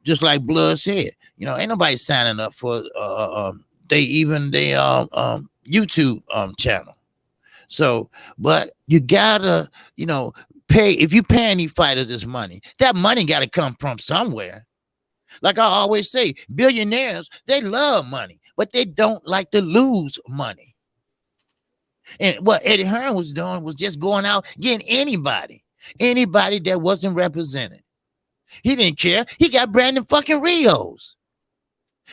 just like Blood said, ain't nobody signing up for YouTube channel. So, but you gotta, pay. If you pay any fighters this money, that money gotta come from somewhere. Like I always say, billionaires, they love money, but they don't like to lose money. And what Eddie Hearn was doing was just going out getting anybody that wasn't represented. He didn't care. He got Brandon fucking Rios.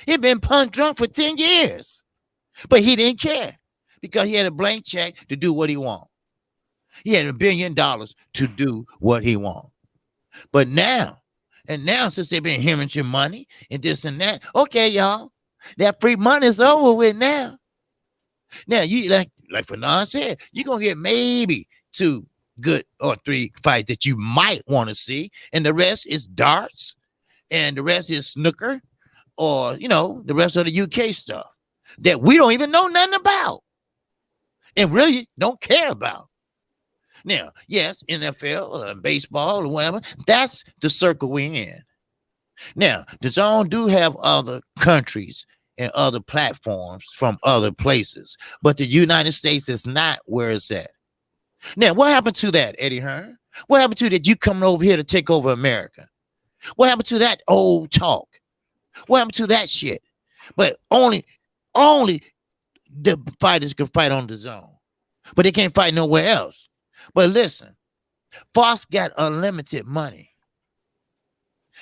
He'd been punk drunk for 10 years. But he didn't care because he had a blank check to do what he wanted. He had $1 billion to do what he wanted. But now And now, since they've been hemorrhaging money and this and that, okay, y'all, that free money is over with now. Now, you like Fanon said, you're going to get maybe 2 good or 3 fights that you might want to see. And the rest is darts. And the rest is snooker. Or, the rest of the UK stuff that we don't even know nothing about. And really don't care about. Now, yes, NFL or baseball or whatever, that's the circle we're in. Now, the DAZN do have other countries and other platforms from other places, but the United States is not where it's at. Now, what happened to that, Eddie Hearn? What happened to that you coming over here to take over America? What happened to that old talk? What happened to that shit? But only the fighters can fight on the DAZN, but they can't fight nowhere else. But listen, Fox got unlimited money.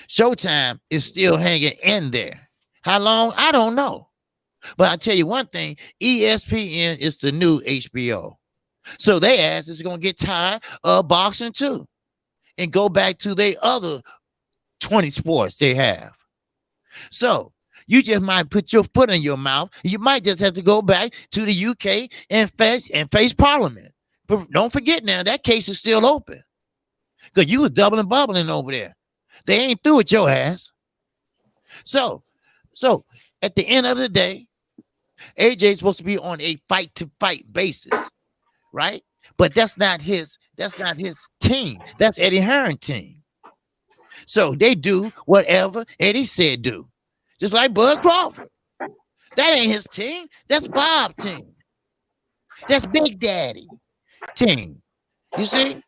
Showtime is still hanging in there. How long? I don't know. But I tell you one thing, ESPN is the new HBO. So they ass is going to get tired of boxing too and go back to their other 20 sports they have. So you just might put your foot in your mouth. You might just have to go back to the UK and face Parliament. But don't forget now, that case is still open. Because you was doubling bubbling over there. They ain't through with your ass. So at the end of the day, AJ's supposed to be on a fight-to-fight basis, right? But that's not his team. That's Eddie Hearn's team. So they do whatever Eddie said do. Just like Bud Crawford. That ain't his team. That's Bob's team. That's Big Daddy team. You see?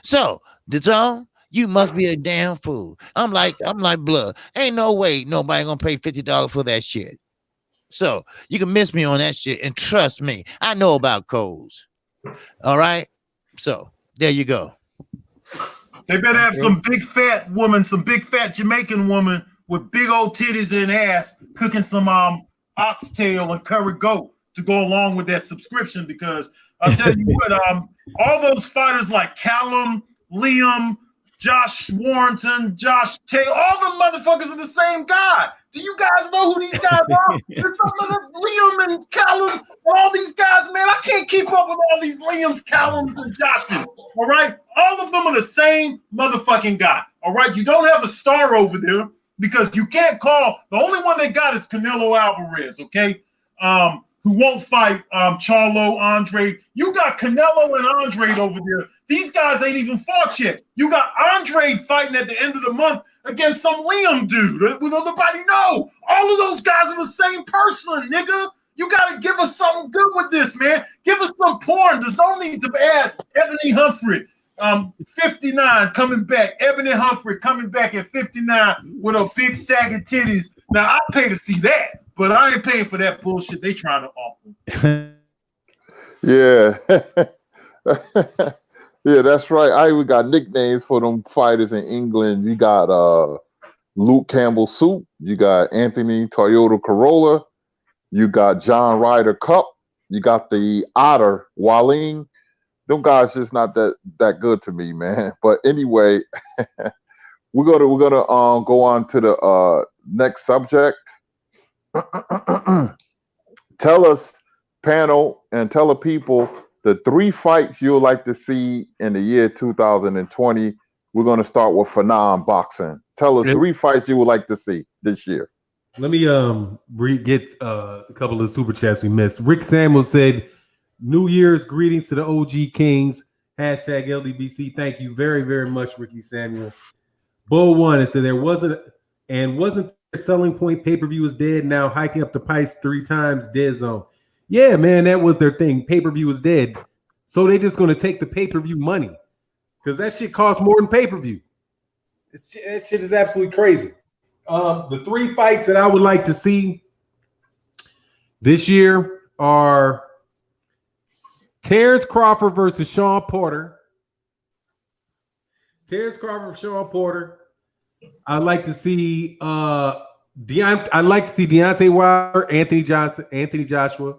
So, DAZN, you must be a damn fool. I'm like Blood. Ain't no way nobody gonna pay $50 for that shit. So you can miss me on that shit, and trust me, I know about codes. All right. So there you go. They better have some big fat woman, some big fat Jamaican woman with big old titties and ass cooking some oxtail and curry goat to go along with that subscription, because I'll tell you what, all those fighters like Callum, Liam, Josh Warrington, Josh Taylor, all the motherfuckers are the same guy. Do you guys know who these guys are? It's Liam and Callum, all these guys, man. I can't keep up with all these Liams, Callums, and Joshes. All right, all of them are the same motherfucking guy. All right, you don't have a star over there because you can't call. The only one they got is Canelo Alvarez. Okay, who won't fight Charlo, Andre. You got Canelo and Andre over there. These guys ain't even fought yet. You got Andre fighting at the end of the month against some Liam dude with nobody know. All of those guys are the same person, nigga. You got to give us something good with this, man. Give us some porn. There's no need to add Ebony Humphrey, 59, coming back. Ebony Humphrey coming back at 59 with her big saggy titties. Now, I pay to see that, but I ain't paying for that bullshit they trying to offer. Yeah. Yeah, that's right. I even got nicknames for them fighters in England. You got Luke Campbell Soup. You got Anthony Toyota Corolla. You got John Ryder Cup. You got the Otter Waling. Them guys just not that good to me, man. But anyway, we're gonna go on to the next subject. Tell us, panel, and tell the people the 3 fights you would like to see in the year 2020. We're going to start with Fanon Boxing. Tell us 3 fights you would like to see this year. Let me get a couple of super chats we missed. Rick Samuel said, New Year's greetings to the OG Kings. Hashtag LDBC. Thank you very, very much, Ricky Samuel. Bull One, it said wasn't the selling point pay-per-view is dead, now hiking up the price 3 times, dead zone. Yeah, man, that was their thing. Pay-per-view is dead. So they're just going to take the pay-per-view money because that shit costs more than pay-per-view. That shit is absolutely crazy. The 3 fights that I would like to see this year are Terence Crawford versus Sean Porter. Terence Crawford, Sean Porter. I'd like to see Deontay Wilder, Anthony Joshua.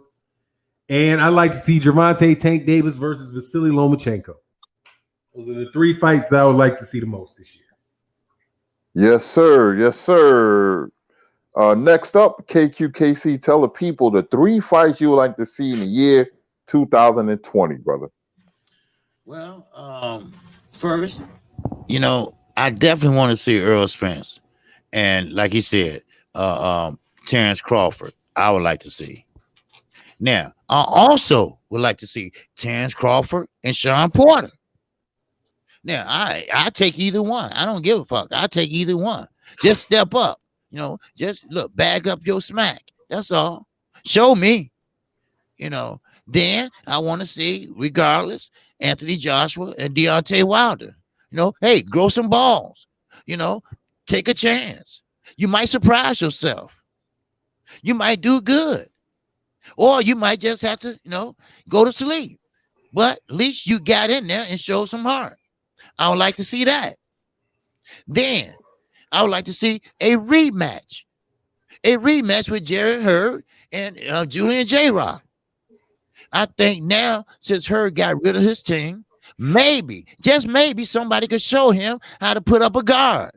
And I'd like to see Gervonta Tank Davis versus Vasily Lomachenko. Those are the 3 fights that I would like to see the most this year. Yes, sir. Yes, sir. Next up, KQKC, tell the people the 3 fights you would like to see in the year 2020, brother. Well, first, I definitely want to see Earl Spence, and like he said, Terence Crawford. I would like to see. Now, I also would like to see Terence Crawford and Sean Porter. Now, I take either one. I don't give a fuck. I take either one. Just step up. Just look, bag up your smack. That's all. Show me. Then I want to see, regardless, Anthony Joshua and Deontay Wilder. Hey, grow some balls. Take a chance. You might surprise yourself. You might do good. Or you might just have to, go to sleep. But at least you got in there and showed some heart. I would like to see that. Then I would like to see a rematch. A rematch with Jerry Hurd and Julian J. Rock. I think now, since Hurd got rid of his team, maybe, just maybe, somebody could show him how to put up a guard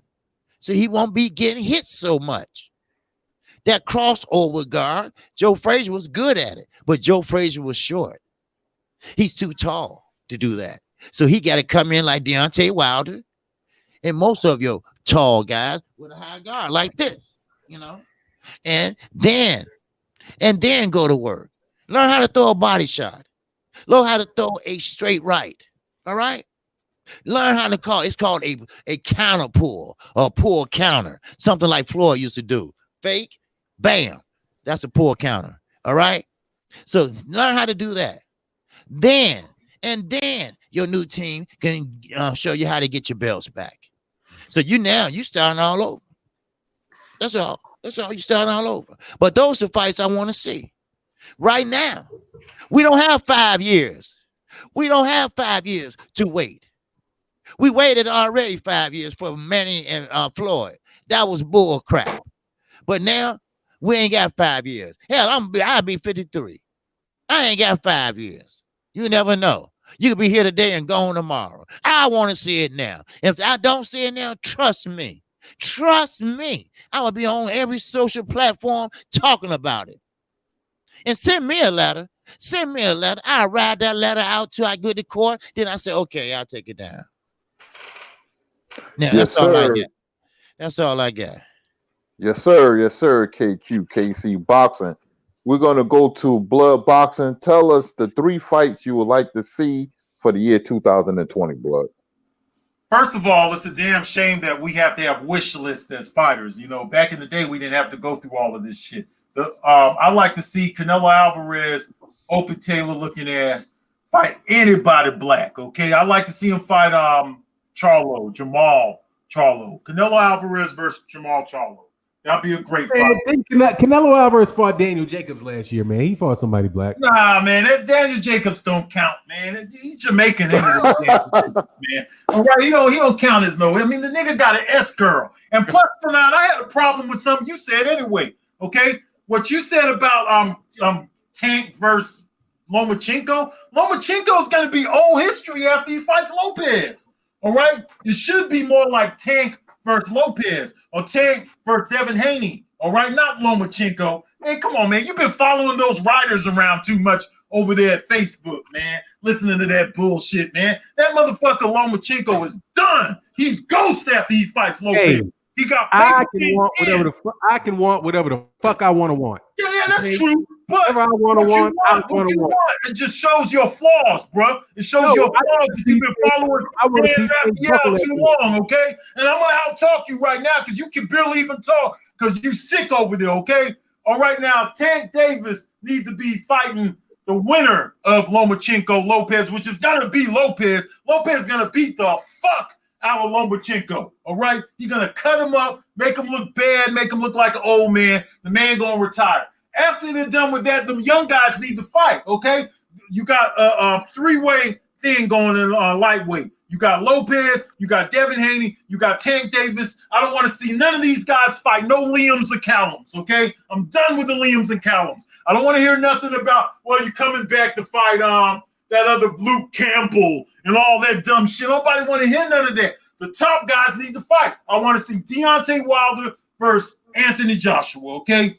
so he won't be getting hit so much. That crossover guard, Joe Frazier was good at it, but Joe Frazier was short. He's too tall to do that. So he got to come in like Deontay Wilder and most of your tall guys with a high guard like this, and then go to work. Learn how to throw a body shot. Learn how to throw a straight right. All right. Learn how to call. It's called a counter pull or pull counter. Something like Floyd used to do. Fake, bam. That's a pull counter. All right. So learn how to do that. Then your new team can show you how to get your belts back. So you starting all over. That's all. You starting all over. But those are fights I want to see. Right now, we don't have 5 years. We don't have 5 years to wait. We waited already 5 years for Manny and Floyd. That was bull crap. But now we ain't got 5 years. Hell, I'll be 53. I ain't got 5 years. You never know. You could be here today and gone tomorrow. I want to see it now. If I don't see it now, trust me. Trust me. I will be on every social platform talking about it. And send me a letter. Send me a letter. I'll ride that letter out till I go to court. Then I say, okay, I'll take it down. Now, Yes, that's all I sir. got. That's all I got. Yes, sir. Yes, sir. KQKC Boxing. We're going to go to Blood Boxing. Tell us the 3 fights you would like to see for the year 2020, Blood. First of all, it's a damn shame that we have to have wish lists as fighters. Back in the day, we didn't have to go through all of this shit. I like to see Canelo Alvarez, Opie Taylor looking ass, fight anybody black, okay? I like to see him fight Jamal Charlo. Canelo Alvarez versus Jamal Charlo. That'd be a great fight. Canelo Alvarez fought Daniel Jacobs last year, man. He fought somebody black. Nah, man, that Daniel Jacobs don't count, man. He's Jamaican anyway, man. All right, he don't count as no. I mean, the nigga got an S girl. And plus, for now, I had a problem with something you said anyway, okay? What you said about Tank versus Lomachenko is going to be old history after he fights Lopez. All right, it should be more like Tank versus Lopez or Tank versus Devin Haney. All right, not Lomachenko. Man, come on, man. You've been following those writers around too much over there at Facebook, man. Listening to that bullshit, man. That motherfucker Lomachenko is done. He's ghost after he fights Lopez. Hey. He got I can want whatever the fuck I want to want. Yeah, that's true. But whatever I want to want, I want to want. It just shows your flaws, bro. It shows your flaws that you've been following too long, okay? And I'm gonna out-talk you right now because you can barely even talk because you sick over there, okay? All right, now Tank Davis needs to be fighting the winner of Lomachenko Lopez, which is gonna be Lopez. Lopez is gonna beat the fuck out of Lomachenko, all right? He's going to cut him up, make him look bad, make him look like an old man. The man going to retire. After they're done with that, them young guys need to fight, okay? You got a 3-way thing going in lightweight. You got Lopez, you got Devin Haney, you got Tank Davis. I don't want to see none of these guys fight. No Liams or Callums, okay? I'm done with the Liams and Callums. I don't want to hear nothing about, well, you're coming back to fight that other Luke Campbell and all that dumb shit. Nobody want to hear none of that. The top guys need to fight. I want to see Deontay Wilder versus Anthony Joshua, okay?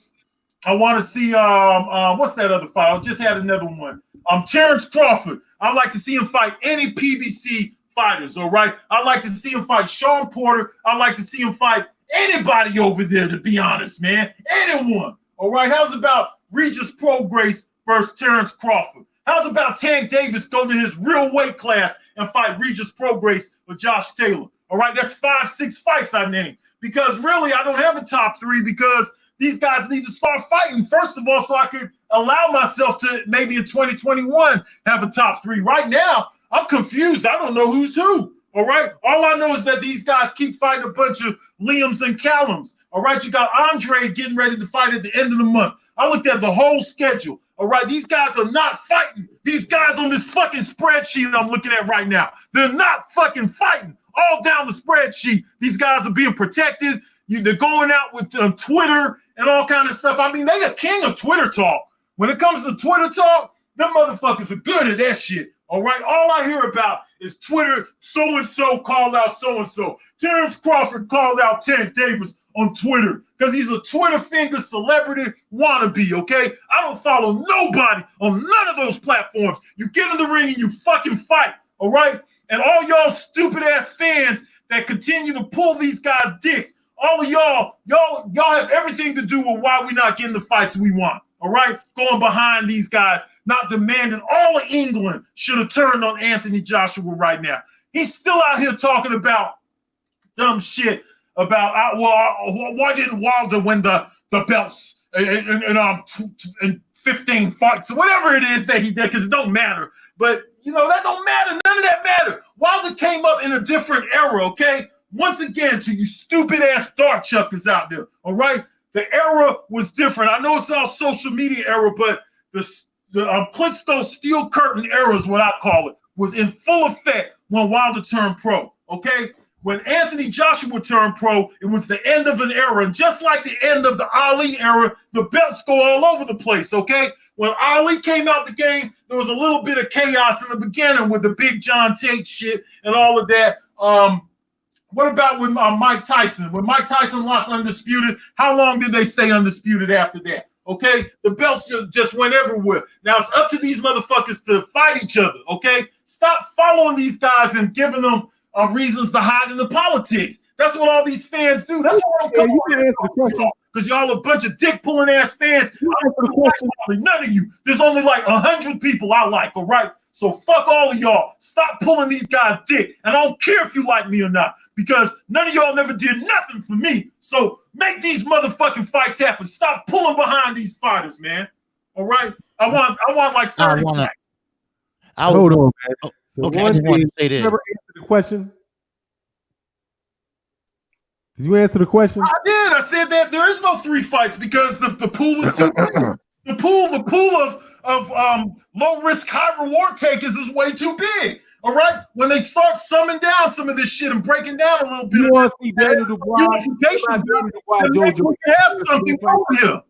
I want to see what's that other fight? I just had another one. Terence Crawford. I'd like to see him fight any PBC fighters, all right? I'd like to see him fight Sean Porter. I'd like to see him fight anybody over there, to be honest, man. Anyone, all right? How's about Regis Prograis versus Terence Crawford? How's about Tank Davis go to his real weight class and fight Regis Prograis or Josh Taylor? All right, that's 5-6 fights I named. Because really, I don't have a top 3 because these guys need to start fighting, first of all, so I could allow myself to maybe in 2021 have a top 3. Right now, I'm confused. I don't know who's who. All right. All I know is that these guys keep fighting a bunch of Liams and Callums. All right. You got Andre getting ready to fight at the end of the month. I looked at the whole schedule. All right. These guys are not fighting. These guys on this fucking spreadsheet I'm looking at right now, they're not fucking fighting. All down the spreadsheet, these guys are being protected. They're going out with Twitter and all kind of stuff. I mean, they a king of Twitter talk. When it comes to Twitter talk, them motherfuckers are good at that shit. All right. All I hear about is Twitter. So-and-so called out so-and-so. Terence Crawford called out Tank Davis on Twitter because he's a Twitter finger celebrity wannabe. Okay. I don't follow nobody on none of those platforms. You get in the ring and you fucking fight. All right. And all y'all stupid ass fans that continue to pull these guys' dicks, all of y'all have everything to do with why we're not getting the fights we want. All right, going behind these guys, not demanding. All of England should have turned on Anthony Joshua right now. He's still out here talking about dumb shit about why didn't Wilder win the belts in 15 fights or whatever it is that he did, because it don't matter. But you know that don't matter. None of that matter. Wilder came up in a different era. Okay. Once again, to you stupid ass dart chuckers out there, all right? The era was different. I know it's all social media era, but the Klitschko steel curtain era is what I call it, was in full effect when Wilder turned pro, okay? When Anthony Joshua turned pro, it was the end of an era. And just like the end of the Ali era, the belts go all over the place, okay? When Ali came out the game, there was a little bit of chaos in the beginning with the big John Tate shit and all of that. What about with Mike Tyson? When Mike Tyson lost undisputed, how long did they stay undisputed after that? Okay, the belts just went everywhere. Now it's up to these motherfuckers to fight each other. Okay, stop following these guys and giving them reasons to hide in the politics. That's what all these fans do. That's what I'm coming on, because y'all a bunch of dick pulling ass fans. None of you. There's only like 100 people I like. All right. So fuck all of y'all. Stop pulling these guys' dick. And I don't care if you like me or not, because none of y'all never did nothing for me. So make these motherfucking fights happen. Stop pulling behind these fighters, man. All right? I want like 30. Hold on, man. So okay, I just want to say this. You ever answer the question? Did you answer the question? I did. I said that there is no 3 fights because the pool is too big. The pool of low risk, high reward takers is way too big. All right, when they start summing down some of this shit and breaking down a little bit, you want to see Daniel Dubois? We can have something over here.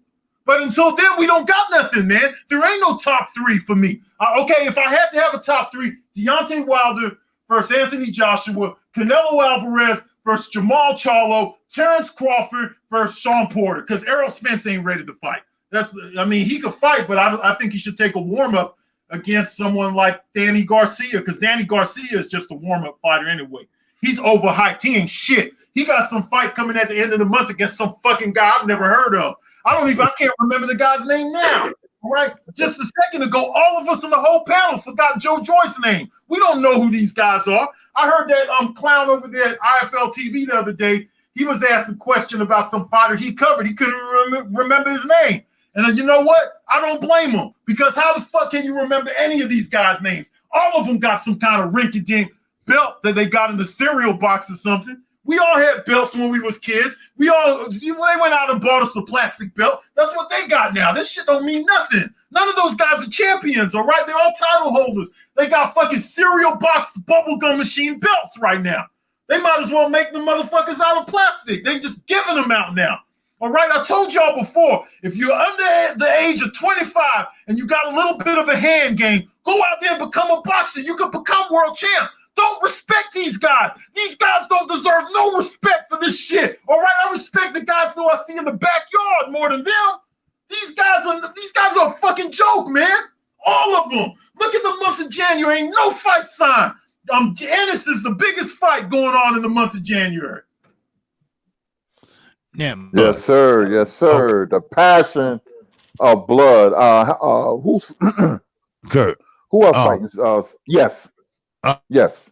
But until then, we don't got nothing, man. There ain't no top 3 for me. Okay, if I had to have a top 3, Deontay Wilder versus Anthony Joshua, Canelo Alvarez versus Jamal Charlo, Terence Crawford versus Sean Porter, because Errol Spence ain't ready to fight. He could fight, but I think he should take a warm-up against someone like Danny Garcia, because Danny Garcia is just a warm-up fighter anyway. He's overhyped. He ain't shit. He got some fight coming at the end of the month against some fucking guy I've never heard of. I can't remember the guy's name now. All right? Just a second ago, all of us in the whole panel forgot Joe Joyce's name. We don't know who these guys are. I heard that clown over there at IFL TV the other day. He was asked a question about some fighter he covered. He couldn't remember his name. And then you know what? I don't blame him, because how the fuck can you remember any of these guys' names? All of them got some kind of rinky-dink belt that they got in the cereal box or something. We all had belts when we was kids. They went out and bought us a plastic belt. That's what they got now. This shit don't mean nothing. None of those guys are champions, all right? They're all title holders. They got fucking cereal box bubblegum machine belts right now. They might as well make the motherfuckers out of plastic. They just giving them out now. All right, I told y'all before, if you're under the age of 25 and you got a little bit of a hand game, go out there and become a boxer. You could become world champ. don't respect these guys. These guys don't deserve no respect for this shit. All right, I respect the guys who I see in the backyard more than them. These guys are a fucking joke, man. All of them. Look at the month of January. Ain't no fight sign. Ennis is the biggest fight going on in the month of January. Yeah, Yes, sir. Yes, sir. The passion of blood. Who's Kurt. who are fighting? Yes. Yes.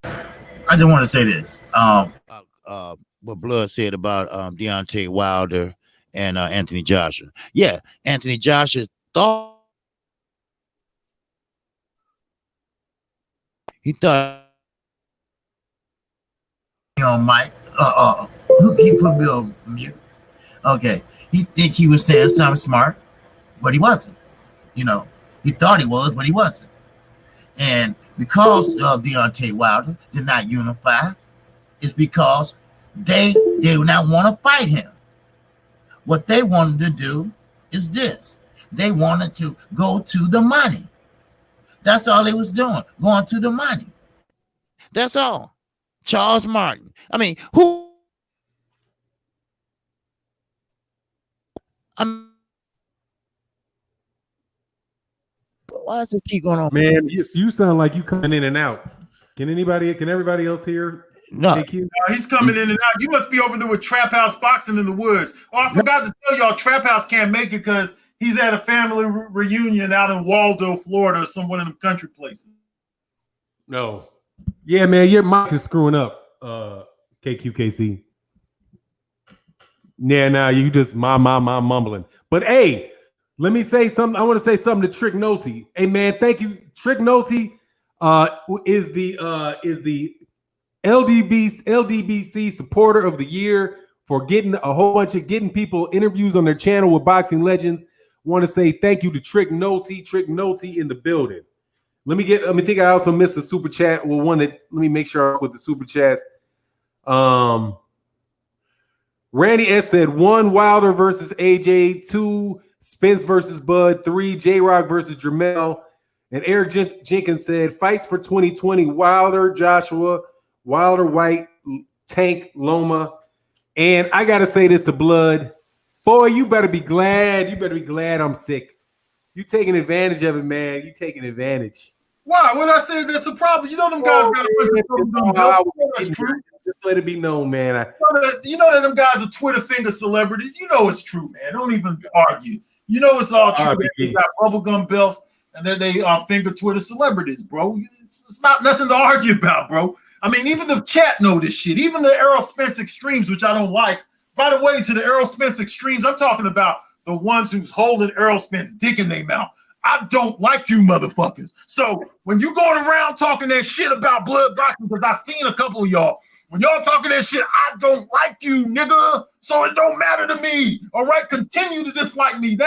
I just want to say this. What Blood said about Deontay Wilder and Anthony Joshua. Yeah, Anthony Joshua thought Mike. Who he put me on mute? Okay, he think he was saying something smart, but he wasn't. You know, he thought he was, but he wasn't. And because Deontay Wilder did not unify, it's because they do not want to fight him. What they wanted to do is this. They wanted to go to the money. That's all they was doing, going to the money. That's all. Charles Martin. I mean, who? Why does it keep going on? Man, you sound like you coming in and out. Can everybody else hear? No. He's coming in and out. You must be over there with Trap House Boxing in the woods. Oh, I forgot to tell y'all, Trap House can't make it because he's at a family reunion out in Waldo, Florida, or some one of them country places. No. Yeah, man, your mic is screwing up, KQKC. Yeah, now you just my mumbling. But hey, let me say something. I want to say something to Trick Nolte. Hey, man, thank you. Trick Nolte is the LDBC supporter of the year for getting a whole bunch of getting interviews on their channel with boxing legends. Want to say thank you to Trick Nolte in the building. Let me think. I also missed a super chat. Well, let me make sure with the super chats. Randy S said 1 Wilder versus AJ, 2 Spence versus Bud, 3 J-Rock versus Jermell, and Eric Jenkins said fights for 2020 Wilder Joshua, Wilder White, Tank Loma, and I gotta say this to Blood, boy, you better be glad. You better be glad I'm sick. You taking advantage of it, man. You taking advantage. Why? When I say there's a problem, you know them guys got to just let it be known, man. You know that them guys are Twitter finger celebrities. You know it's true, man. Don't even argue. You know it's all true. They got bubblegum belts, and then they are finger Twitter celebrities, bro. It's not nothing to argue about, bro. I mean, even the chat know this shit. Even the Errol Spence extremes, which I don't like. By the way, to the Errol Spence extremes, I'm talking about the ones who's holding Errol Spence dick in their mouth. I don't like you motherfuckers. So when you going around talking that shit about blood boxing, because I seen a couple of y'all, when y'all talking that shit, I don't like you, nigga. So it don't matter to me. All right, continue to dislike me.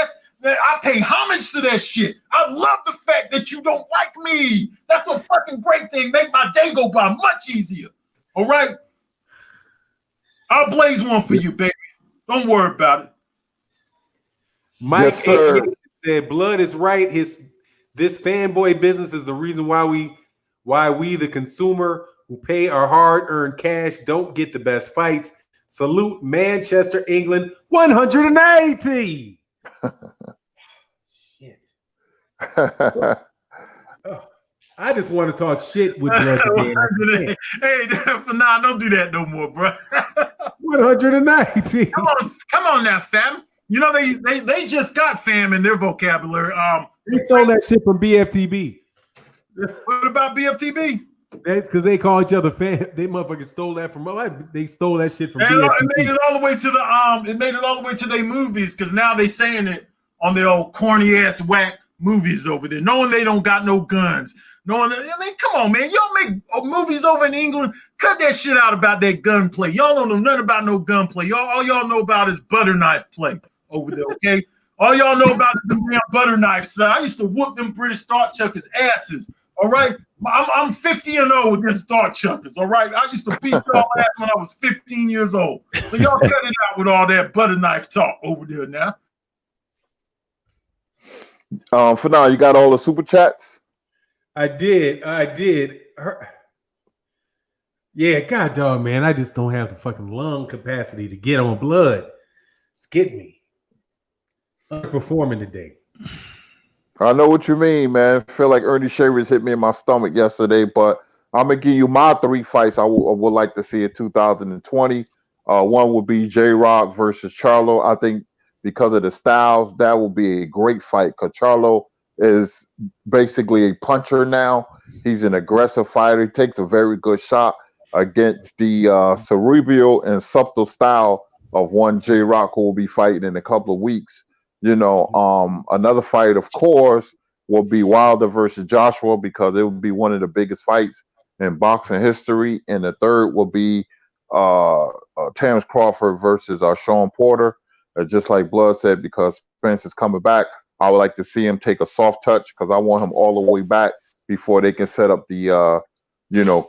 I pay homage to that shit. I love the fact that you don't like me. That's a fucking great thing. Make my day go by much easier. All right? I'll blaze one for you, baby. Don't worry about it. Mike said, "Blood is right. This fanboy business is the reason why we the consumer who pay our hard-earned cash don't get the best fights. Salute Manchester, England, 180." Shit. I just want to talk shit with Blood again. Hey, nah, don't do that no more, bro. 190. Come on now, fam. You know they just got fam in their vocabulary. They stole that shit from BFTB. What about BFTB? That's because they call each other fam. They motherfuckers stole that from. They stole that shit from BFTB. It made it all the way to the It made it all the way to their movies because now they saying it on their old corny ass whack movies over there, knowing they don't got no guns. Knowing that, I mean, come on, man. Y'all make movies over in England. Cut that shit out about that gunplay. Y'all don't know nothing about no gunplay. All y'all know about is butter knife play over there, okay? All y'all know about is the damn butter knife, son. I used to whoop them British dart chuckers' asses, all right? I'm 50-0 against dart chuckers, all right? I used to beat y'all ass when I was 15 years old. So y'all cut it out with all that butter knife talk over there now. For now, you got all the super chats? I did. Yeah, god dog, man. I just don't have the fucking lung capacity to get on blood. It's getting me. Underperforming today. I know what you mean, man. I feel like Ernie Shavers hit me in my stomach yesterday, but I'm gonna give you my 3 fights I would like to see in 2020. One would be J Rock versus Charlo. I think because of the styles, that will be a great fight because Charlo is basically a puncher now. He's an aggressive fighter. He takes a very good shot against the cerebral and subtle style of one J Rock who will be fighting in a couple of weeks. Another fight, of course, will be Wilder versus Joshua because it will be one of the biggest fights in boxing history. And the third will be Terence Crawford versus Sean Porter. Just like Blood said, because Spence is coming back, I would like to see him take a soft touch because I want him all the way back before they can set up the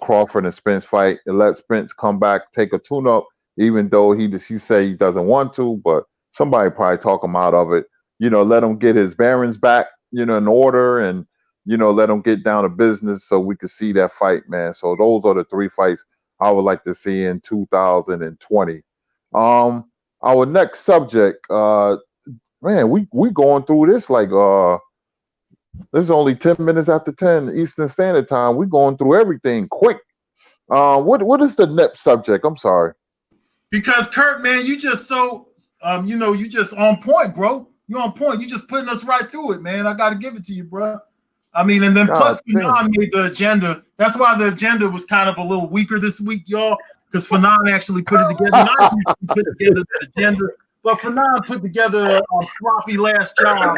Crawford and Spence fight and let Spence come back, take a tune-up, even though he say he doesn't want to, but somebody probably talk him out of it. Let him get his bearings back, in order, and let him get down to business so we could see that fight, man. So those are the 3 fights I would like to see in 2020. Our next subject, man, we going through this like there's only 10 minutes after 10 Eastern Standard Time. We going through everything quick. What is the next subject? I'm sorry. Because Kurt, man, you just so you just on point, bro. You're on point. You just putting us right through it, man. I got to give it to you, bro. I mean, and then plus Fanon made the agenda. That's why the agenda was kind of a little weaker this week, y'all, because Fanon actually put it together. Not put together the agenda, but Fanon put together a sloppy last job.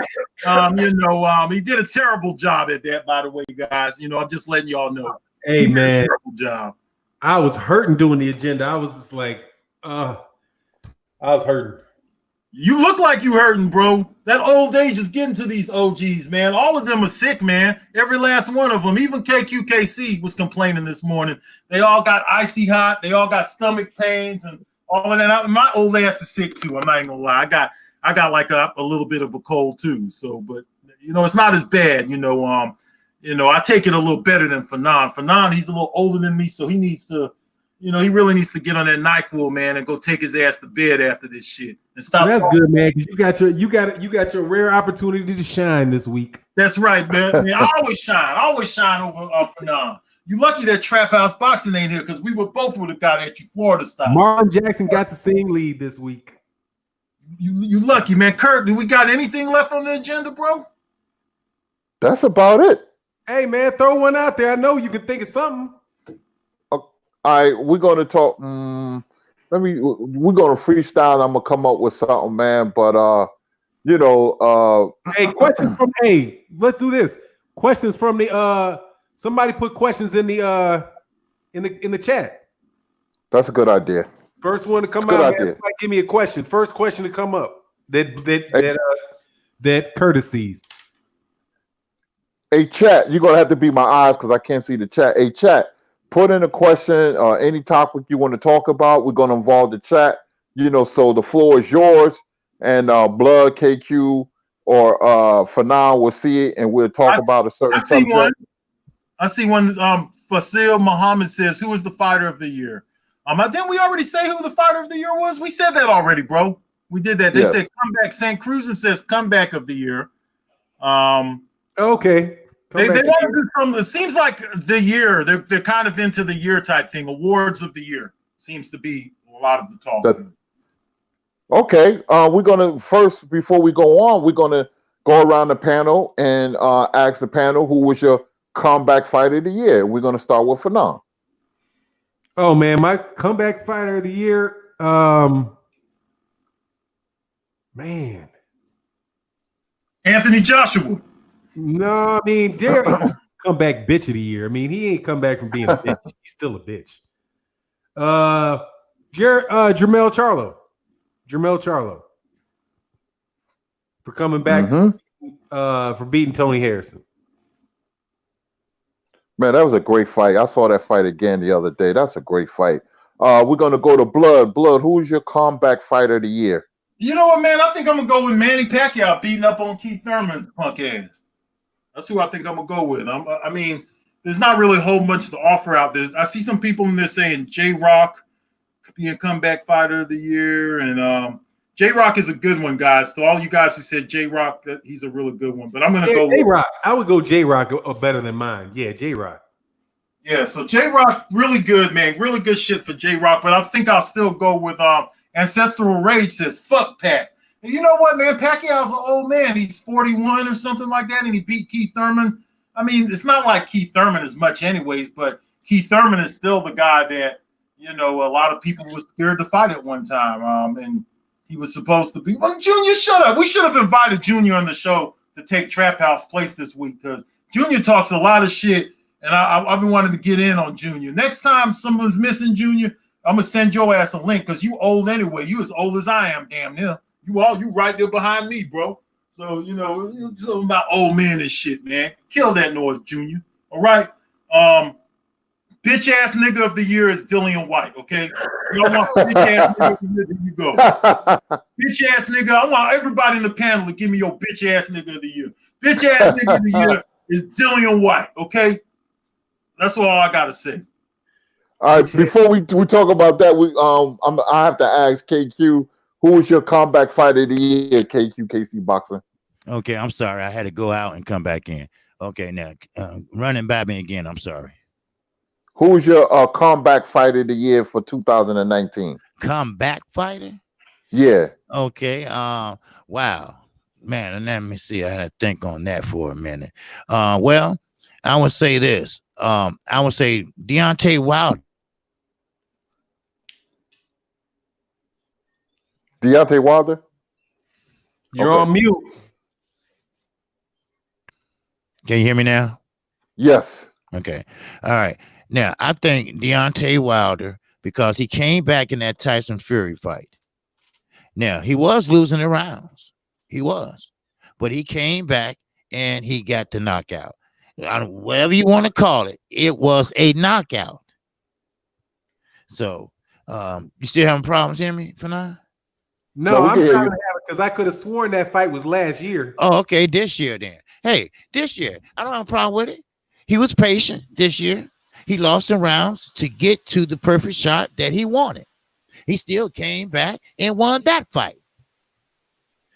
He did a terrible job at that, by the way, guys. I'm just letting y'all know. Hey, man. Terrible job. I was hurting doing the agenda. I was just like, I was hurting. You look like you hurting, bro. That old age is getting to these OGs, man. All of them are sick, man. Every last one of them. Even KQKC was complaining this morning. They all got icy hot. They all got stomach pains and all of that. My old ass is sick too. I'm not even gonna lie. I got like a little bit of a cold too. So, but it's not as bad. I take it a little better than Fanon. Fanon, he's a little older than me, so he needs to. He really needs to get on that NyQuil, man, and go take his ass to bed after this shit and stop. That's good, man. Because you got your rare opportunity to shine this week. That's right, man. I always shine over Fanon. You lucky that Trap House Boxing ain't here because we would have got at you Florida style. Marlon Jackson got the same lead this week. You lucky, man. Kurt, do we got anything left on the agenda, bro? That's about it. Hey, man, throw one out there. I know you can think of something. All right, we're gonna talk. We're gonna freestyle. I'm gonna come up with something, man. But hey, questions from let's do this. Questions from the somebody put questions in the chat. That's a good idea. First one to come out, man, give me a question. First question to come up that courtesies. Hey, chat, you're gonna have to be my eyes because I can't see the chat. Hey, chat. Put in a question, any topic you want to talk about. We're going to involve the chat, so the floor is yours. And Blood, KQ, or Fanon will see it, and we'll talk about a certain subject. I see one. Fasil Muhammad says, who is the fighter of the year? Didn't we already say who the fighter of the year was? We said that already, bro. We did that. They said comeback. St. Cruzen says comeback of the year. Okay. They want to do something. It seems like the year. They're kind of into the year type thing. Awards of the year seems to be a lot of the talk. Okay. We're gonna first, before we go on, we're gonna go around the panel and ask the panel who was your comeback fighter of the year. We're gonna start with Fanon. Oh man, my comeback fighter of the year. Man, Anthony Joshua. No, I mean, Jerry's comeback bitch of the year. I mean, he ain't come back from being a bitch. He's still a bitch. Jermell Charlo for coming back for beating Tony Harrison. Man, that was a great fight. I saw that fight again the other day. That's a great fight. We're gonna go to Blood. Blood, who's your comeback fighter of the year? You know what, man? I think I'm gonna go with Manny Pacquiao beating up on Keith Thurman's punk ass. That's who I think I'm gonna go with. I mean, there's not really a whole bunch to offer out there. I see some people in there saying J-Rock could be a comeback fighter of the year, and J-Rock is a good one, guys. So all you guys who said J-Rock, he's a really good one. But I'm gonna go J-Rock. I would go J-Rock better than mine. Yeah, J-Rock. Yeah, so J-Rock, really good, man. Really good shit for J-Rock. But I think I'll still go with Ancestral Rage says, fuck Pac. And you know what, man? Pacquiao's an old man. He's 41 or something like that, and he beat Keith Thurman. I mean, it's not like Keith Thurman as much anyways, but Keith Thurman is still the guy that, you know, a lot of people were scared to fight at one time. And he was supposed to be. Well, Junior, shut up. We should have invited Junior on the show to take Trap House place this week because Junior talks a lot of shit, and I've been wanting to get in on Junior. Next time someone's missing Junior, I'm going to send your ass a link because you old anyway. You as old as I am, damn near. You right there behind me, bro. So, you know, it's something about old men and shit, man. Kill that noise, Junior. All right. Bitch ass nigga of the year is Dillian White, okay? You don't want bitch ass nigga of the year, there you go. Bitch ass nigga, I want everybody in the panel to give me your bitch ass nigga of the year. Bitch ass nigga of the year is Dillian White, okay? That's all I gotta say. All right, before we talk about that, I have to ask KQ, who was your comeback fighter of the year, KC Boxing? Okay, I'm sorry. I had to go out and come back in. Okay, now running by me again. I'm sorry. Who was your comeback fighter of the year for 2019? Comeback fighter? Yeah. Okay. Wow. Man, and let me see. I had to think on that for a minute. Well, I would say this. I would say Deontay Wilder. Deontay Wilder? You're on mute. Can you hear me now? Yes. Okay. All right. Now, I think Deontay Wilder, because he came back in that Tyson Fury fight. Now, he was losing the rounds. He was. But he came back and he got the knockout. Whatever you want to call it, it was a knockout. So, you still having problems hearing me for now? No, I'm trying to have it because I could have sworn that fight was last year. Oh, okay. This year then. Hey, this year, I don't have a problem with it. He was patient this year. He lost some rounds to get to the perfect shot that he wanted. He still came back and won that fight.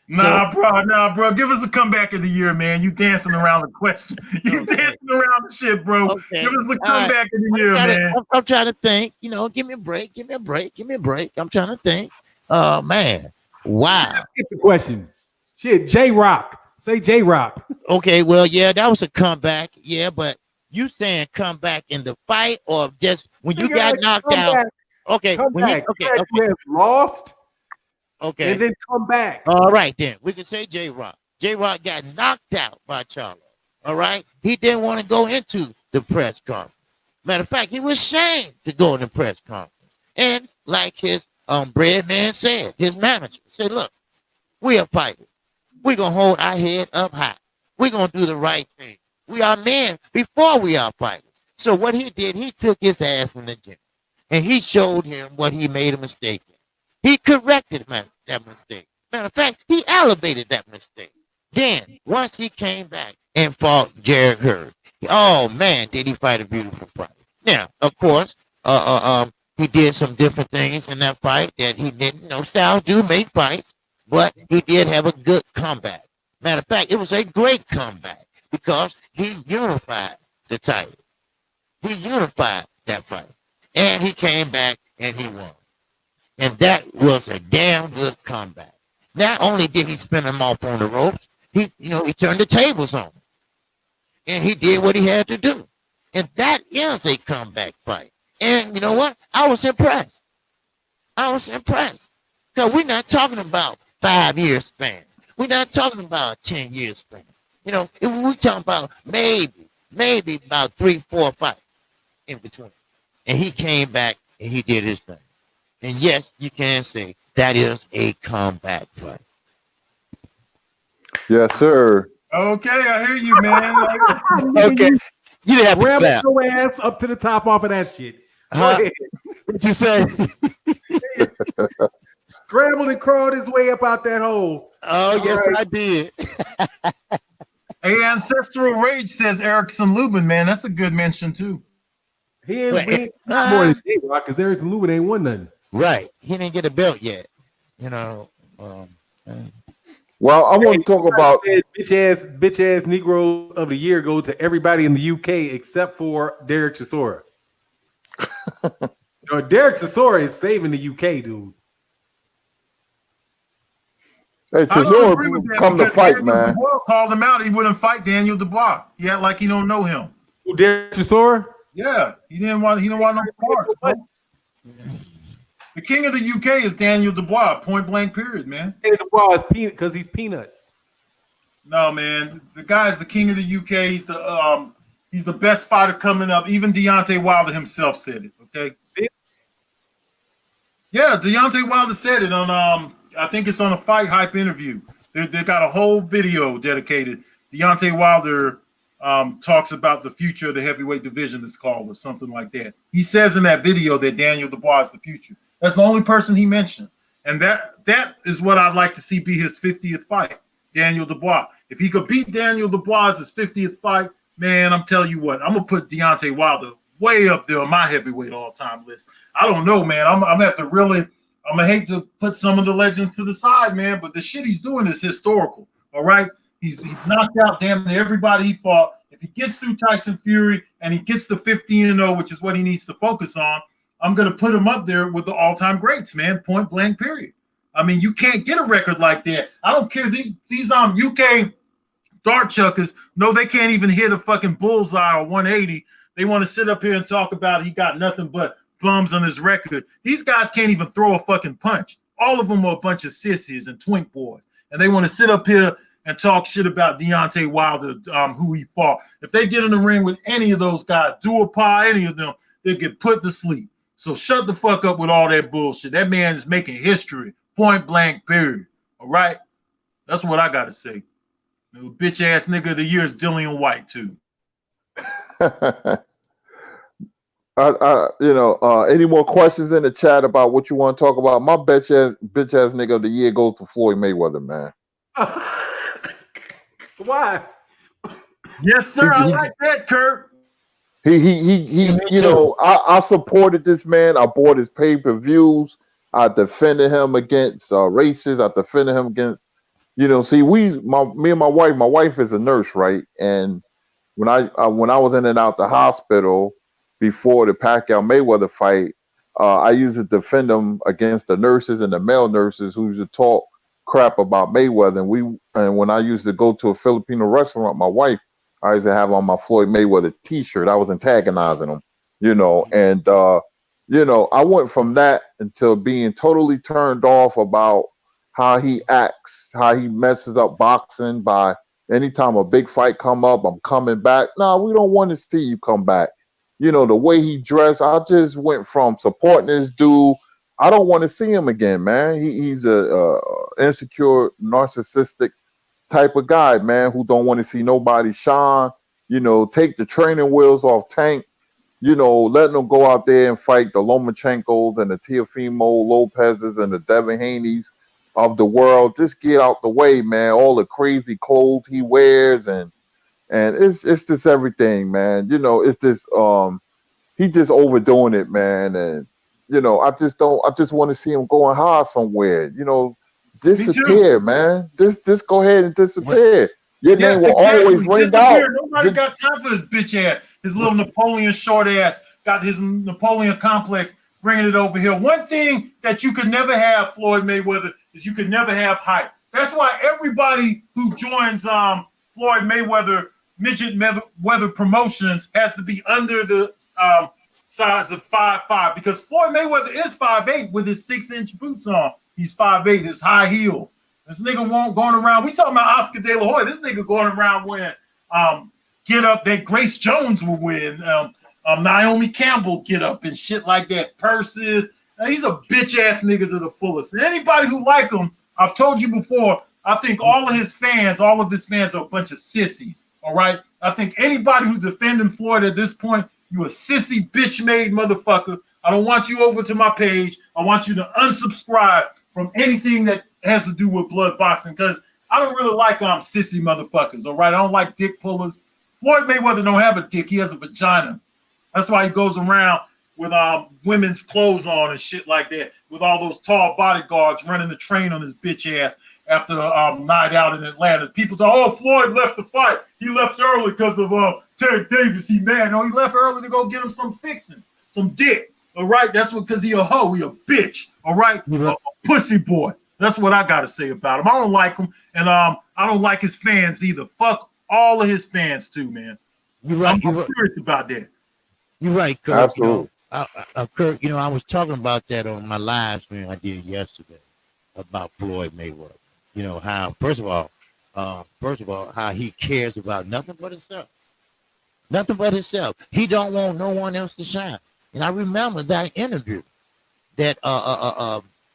Nah, bro. Give us a comeback of the year, man. You dancing around the question. You dancing around the shit, bro. Okay. Give us a comeback of the year, man. I'm trying to think. You know, give me a break. I'm trying to think. Man. Wow. Let's get the question. Shit, J-Rock. Say J-Rock. Okay, well, yeah, that was a comeback. Yeah, but you saying comeback in the fight or just when you got knocked out? Okay, you have lost. Okay. And then come back. All right, then. We can say J-Rock. J-Rock got knocked out by Charlo. All right? He didn't want to go into the press conference. Matter of fact, he was ashamed to go in the press conference. And like his bread man said, his manager said, look, we are fighters. We're going to hold our head up high. We're going to do the right thing. We are men before we are fighters. So what he did, he took his ass in the gym. And he showed him what he made a mistake in. He corrected that mistake. Matter of fact, he elevated that mistake. Then, once he came back and fought Jared Hurd, oh, man, did he fight a beautiful fight. Now, of course, he did some different things in that fight that he didn't know. Styles do make fights, but he did have a good comeback. Matter of fact, it was a great comeback because he unified the title. He unified that fight. And he came back and he won. And that was a damn good comeback. Not only did he spin him off on the ropes, he turned the tables on him. And he did what he had to do. And that is a comeback fight. And you know what? I was impressed. Because we're not talking about 5 years span. We're not talking about 10 years span. You know, we're talking about maybe about 3, 4 fights in between. And he came back and he did his thing. And yes, you can say that is a comeback fight. Yes, sir. Okay, I hear you, man. Okay. You didn't have to ramble your ass up to the top off of that shit. What you say? Scrambled and crawled his way up out that hole. Oh, yes, right. I did. Hey, Ancestral Rage says Erickson Lubin, man. That's a good mention too. He ain't more than J-Rock because Erickson Lubin ain't won nothing. Right. He didn't get a belt yet. Well, I want to talk about bitch ass Negroes of the year go to everybody in the UK except for Derek Chisora. Derek Chisora is saving the UK, dude. Hey, Chisora come to fight, man. Dubois called him out. He wouldn't fight Daniel Dubois. He act like he don't know him. Who, Derek Chisora? Yeah, he didn't want no parts. The king of the UK is Daniel Dubois. Point blank. Period, man. Daniel Dubois is peanut because he's peanuts. No, man. The guy's the king of the UK. He's the best fighter coming up. Even Deontay Wilder himself said it. Okay. Yeah, Deontay Wilder said it on I think it's on a Fight Hype interview. They got a whole video dedicated. Deontay Wilder talks about the future of the heavyweight division, it's called, or something like that. He says in that video that Daniel Dubois is the future. That's the only person he mentioned. And that is what I'd like to see be his 50th fight, Daniel Dubois. If he could beat Daniel Dubois' 50th fight, man, I'm telling you what, I'm going to put Deontay Wilder way up there on my heavyweight all-time list. I don't know, man. I'm going to have to really – I'm going to hate to put some of the legends to the side, man, but the shit he's doing is historical, all right? He's knocked out damn near everybody he fought. If he gets through Tyson Fury and he gets to 15-0, which is what he needs to focus on, I'm going to put him up there with the all-time greats, man, point blank, period. I mean, you can't get a record like that. I don't care. These UK dart chuckers, no, they can't even hit a fucking bullseye or 180. They want to sit up here and talk about he got nothing but bums on his record. These guys can't even throw a fucking punch. All of them are a bunch of sissies and twink boys. And they want to sit up here and talk shit about Deontay Wilder, who he fought. If they get in the ring with any of those guys, Duopa, any of them, they get put to sleep. So shut the fuck up with all that bullshit. That man is making history, point blank, period. All right? That's what I got to say. The bitch ass nigga of the year is Dillian White, too. Any more questions in the chat about what you want to talk about? My bitch ass nigga of the year goes to Floyd Mayweather, man. Why? Yes, sir. I like that, Kurt. I supported this man. I bought his pay-per-views. I defended him against racists. I defended him against, me and my wife is a nurse, right? And when I was in and out the hospital before the Pacquiao Mayweather fight, I used to defend him against the nurses and the male nurses who used to talk crap about Mayweather. And when I used to go to a Filipino restaurant, my wife, I used to have on my Floyd Mayweather t-shirt. I was antagonizing him, and I went from that until being totally turned off about how he acts, how he messes up boxing by anytime a big fight come up, I'm coming back. No, we don't want to see you come back. The way he dressed, I just went from supporting this dude. I don't want to see him again, man. He's a insecure, narcissistic type of guy, man, who don't want to see nobody shine. Take the training wheels off Tank. Letting them go out there and fight the Lomachenkos and the Teofimo Lopez's and the Devin Haney's of the world. Just get out the way, man. All the crazy clothes he wears and it's this everything, man. It's this he just overdoing it, man. And I just want to see him going high somewhere. Disappear, man. Just go ahead and disappear. Your name will always ring out. Nobody got time for his bitch ass. His little Napoleon short ass got his Napoleon complex bringing it over here. One thing that you could never have, Floyd Mayweather, is you could never have hype. That's why everybody who joins Floyd Mayweather Midget Weather Promotions has to be under the size of 5'5", because Floyd Mayweather is 5'8" with his 6-inch boots on. He's 5'8", his high heels. This nigga going around. We talking about Oscar De La Hoya. This nigga going around wearing get up that Grace Jones will win. Naomi Campbell get up and shit like that. Purses. Now, he's a bitch ass nigga to the fullest. And anybody who like him, I've told you before, I think all of his fans are a bunch of sissies. All right. I think anybody who's defending Floyd at this point, you a sissy bitch made motherfucker. I don't want you over to my page. I want you to unsubscribe from anything that has to do with blood boxing, because I don't really like sissy motherfuckers. All right, I don't like dick pullers. Floyd Mayweather don't have a dick; he has a vagina. That's why he goes around with women's clothes on and shit like that, with all those tall bodyguards running the train on his bitch ass after a night out in Atlanta. People say, "Oh, Floyd left the fight. He left early because of Terence Davis. He mad." No, he left early to go get him some fixing, some dick. All right, that's what, because he a hoe, he a bitch. All right, a pussy boy. That's what I gotta say about him. I don't like him, and I don't like his fans either. Fuck all of his fans too, man. You're right. I'm curious about that. You're right, Kurt. Absolutely. Kurt, I was talking about that on my live stream I did yesterday about Floyd Mayweather. How first of all, how he cares about nothing but himself. Nothing but himself. He don't want no one else to shine. And I remember that interview that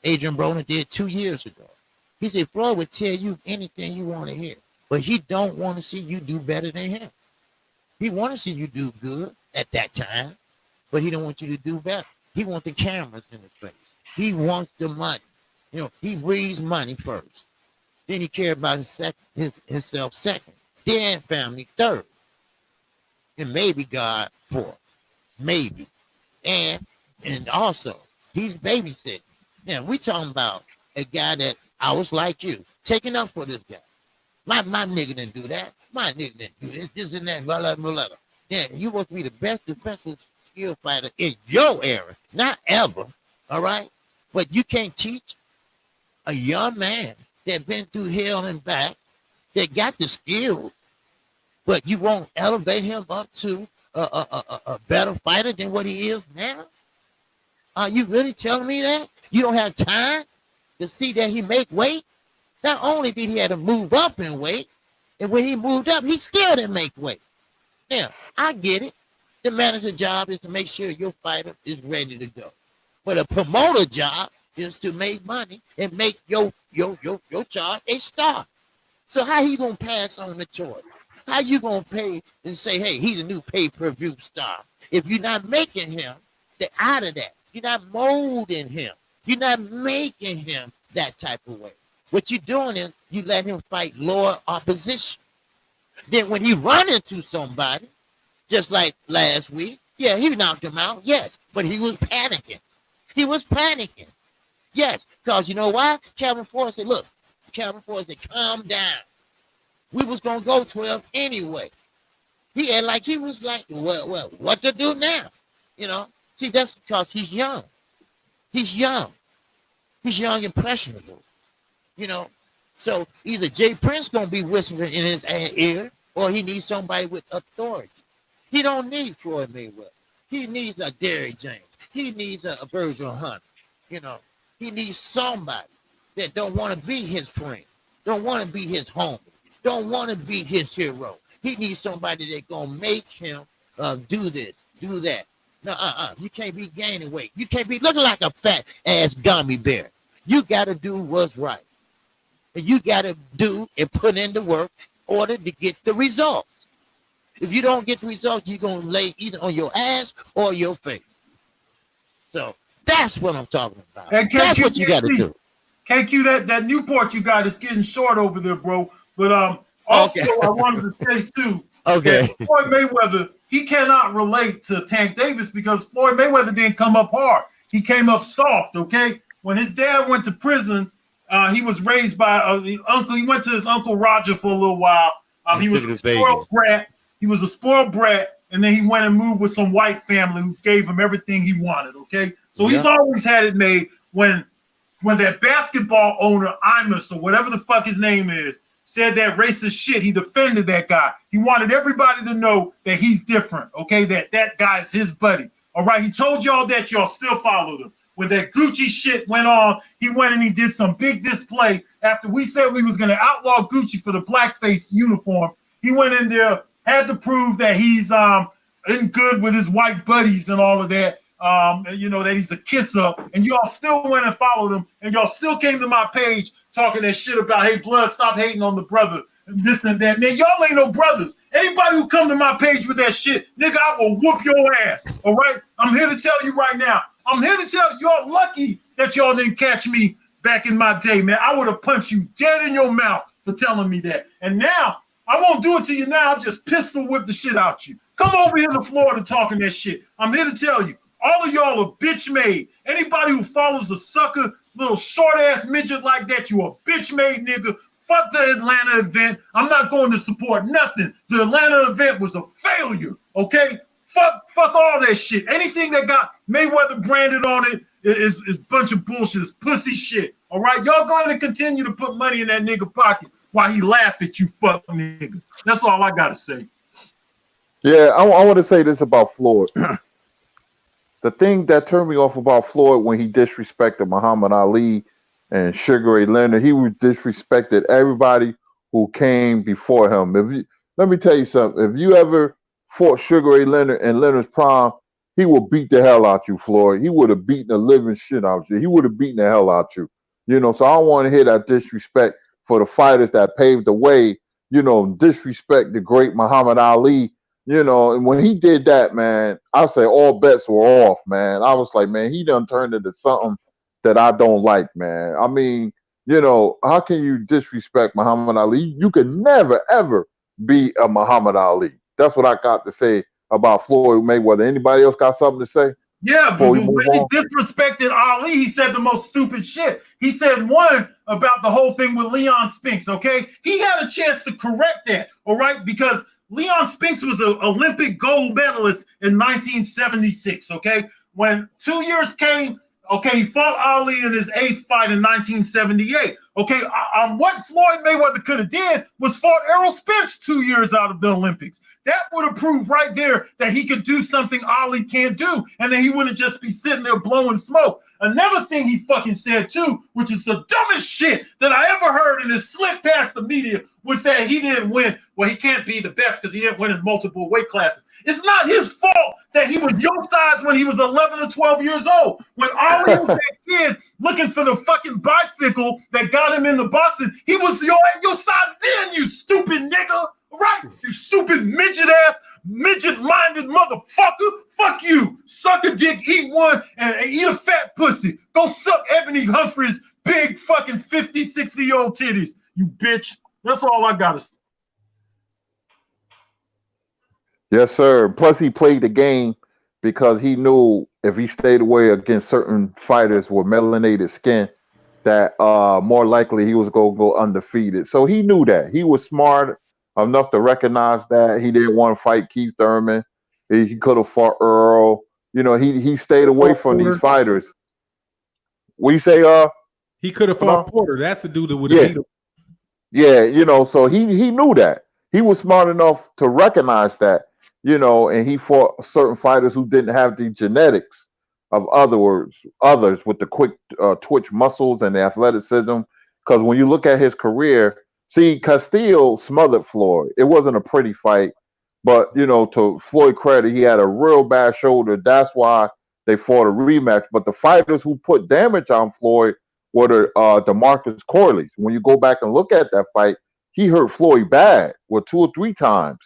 Adrian Broner did 2 years ago. He said Floyd would tell you anything you want to hear, but he don't want to see you do better than him. He want to see you do good at that time, but he don't want you to do better. He wants the cameras in his face. He wants the money. He breathes money first. Then he cares about himself second. Then family third. And maybe God fourth. Maybe. And also, he's babysitting. Now, we talking about a guy that I was like you, taking up for this guy. My nigga didn't do that. My nigga didn't do this and that, blah, blah, blah, blah. Yeah, you want to be the best defensive skill fighter in your era, not ever, all right? But you can't teach a young man that been through hell and back, that got the skills, but you won't elevate him up to a better fighter than what he is now? Are you really telling me that? You don't have time to see that he make weight? Not only did he have to move up in weight, and when he moved up, he still didn't make weight. Now, I get it. The manager's job is to make sure your fighter is ready to go. But a promoter job is to make money and make your charge a star. So how you gonna pass on the torch? How you gonna pay and say, hey, he's a new pay-per-view star, if you're not making him out of that? You're not molding him. You're not making him that type of way. What you're doing is you let him fight lower opposition. Then when he run into somebody, just like last week, yeah, he knocked him out, yes, but he was panicking. He was panicking. Yes, because you know why? Calvin Ford said, look, Calvin Ford said, calm down. We was going to go 12 anyway. He had like, he was like, well, what to do now? See, that's because he's young. He's young. He's young and impressionable. So either Jay Prince going to be whispering in his ear, or he needs somebody with authority. He don't need Floyd Mayweather. He needs a Derrick James. He needs a Virgil Hunter. He needs somebody that don't want to be his friend, don't want to be his homie, don't want to be his hero. He needs somebody that's going to make him do this, do that. No, you can't be gaining weight. You can't be looking like a fat ass gummy bear. You got to do what's right. And you got to do and put in the work in order to get the results. If you don't get the results, you're going to lay either on your ass or your face. So that's what I'm talking about. And that's what you got to do. KQ, that Newport you got is getting short over there, bro. But also, okay. I wanted to say, too, okay, Floyd Mayweather, he cannot relate to Tank Davis because Floyd Mayweather didn't come up hard. He came up soft, okay? When his dad went to prison, he was raised by the uncle. He went to his Uncle Roger for a little while. He was a spoiled brat. He was a spoiled brat, and then he went and moved with some white family who gave him everything he wanted, okay? So he's always had it made. When that basketball owner, Imus, or whatever the fuck his name is, said that racist shit, he defended that guy. He wanted everybody to know that he's different, okay? That guy is his buddy, all right? He told y'all that, y'all still followed him. When that Gucci shit went on, he went and he did some big display. After we said we was going to outlaw Gucci for the blackface uniforms, he went in there, had to prove that he's in good with his white buddies and all of that, that he's a kiss-up. And y'all still went and followed him, and y'all still came to my page talking that shit about, hey, Blood, stop hating on the brother, and this and that. Man, y'all ain't no brothers. Anybody who come to my page with that shit, nigga, I will whoop your ass, all right? I'm here to tell you right now. I'm here to tell you, y'all lucky that y'all didn't catch me back in my day, man. I would have punched you dead in your mouth for telling me that. And now, I won't do it to you now. I'll just pistol whip the shit out you. Come over here to Florida talking that shit. I'm here to tell you, all of y'all are bitch made. Anybody who follows a sucker, little short ass midget like that, you a bitch made nigga. Fuck the Atlanta event. I'm not going to support nothing. The Atlanta event was a failure, okay? Fuck all that shit. Anything that got Mayweather branded on it is a bunch of bullshit. It's pussy shit, all right? Y'all going to continue to put money in that nigga pocket while he laugh at you fucking niggas. That's all I got to say. Yeah, I want to say this about Floyd. The thing that turned me off about Floyd when he disrespected Muhammad Ali and Sugar Ray Leonard, he disrespected everybody who came before him. Let me tell you something. If you ever fought Sugar Ray Leonard in Leonard's prime, he would beat the hell out you, Floyd. He would have beaten the living shit out you. He would have beaten the hell out you. You know, so I don't want to hear that disrespect for the fighters that paved the way, you know, disrespect the great Muhammad Ali. You know, and when he did that, man, I say all bets were off, man. I was like, man, he done turned into something that I don't like, man. I mean, you know, how can you disrespect Muhammad Ali? You can never, ever be a Muhammad Ali. That's what I got to say about Floyd Mayweather. Anybody else got something to say? Yeah, but when he disrespected Ali, he said the most stupid shit. He said one about the whole thing with Leon Spinks, okay? He had a chance to correct that, all right? Because Leon Spinks was an Olympic gold medalist in 1976, okay? When 2 years came, okay, he fought Ali in his 8th fight in 1978. Okay, what Floyd Mayweather could have did was fought Errol Spence 2 years out of the Olympics. That would have proved right there that he could do something Ali can't do, and then he wouldn't just be sitting there blowing smoke. Another thing he fucking said too, which is the dumbest shit that I ever heard and it slipped past the media, was that he didn't win. Well, he can't be the best because he didn't win in multiple weight classes. It's not his fault that he was your size when he was 11 or 12 years old. When Ali was that kid looking for the fucking bicycle that got him into boxing, he was your size then, you stupid nigga. Right? You stupid midget-minded motherfucker. Fuck you. Suck a dick, eat one, and eat a fat pussy. Go suck Ebony Humphrey's big fucking 50, 60-year-old titties, you bitch. That's all I got to say. Yes, sir. Plus, he played the game because he knew if he stayed away against certain fighters with melanated skin, that more likely he was going to go undefeated. So he knew that. He was smart enough to recognize that. He didn't want to fight Keith Thurman. He could have fought Earl. You know, he stayed away from these fighters. What do you say? He could have fought Porter. That's the dude that would have beat him. Yeah, you know, so he knew that. He was smart enough to recognize that, you know, and he fought certain fighters who didn't have the genetics of others with the quick twitch muscles and the athleticism. Because when you look at his career, see, Castillo smothered Floyd. It wasn't a pretty fight, but, you know, to Floyd credit, he had a real bad shoulder. That's why they fought a rematch. But the fighters who put damage on Floyd were the DeMarcus Corleys. When you go back and look at that fight, he hurt Floyd bad, 2 or 3 times,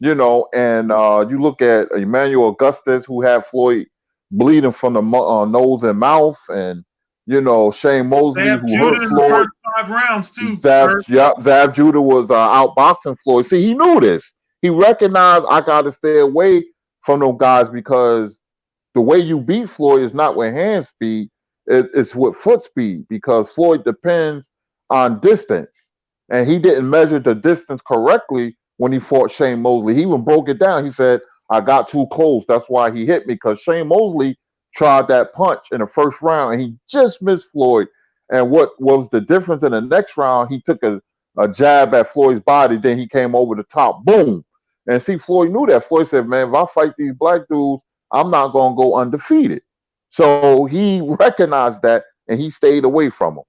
you know. And you look at Emmanuel Augustus, who had Floyd bleeding from the nose and mouth, and, you know, Shane Mosley, who hurt Floyd. The first 5 rounds too. Zab Judah was outboxing Floyd. See, he knew this. He recognized I got to stay away from those guys because the way you beat Floyd is not with hand speed. It's with foot speed, because Floyd depends on distance. And he didn't measure the distance correctly when he fought Shane Mosley. He even broke it down. He said, I got too close. That's why he hit me, because Shane Mosley tried that punch in the first round and he just missed Floyd. And what was the difference in the next round? He took a jab at Floyd's body, then he came over the top, boom. And see, Floyd knew that. Floyd said, man, if I fight these black dudes, I'm not going to go undefeated. So he recognized that and he stayed away from him.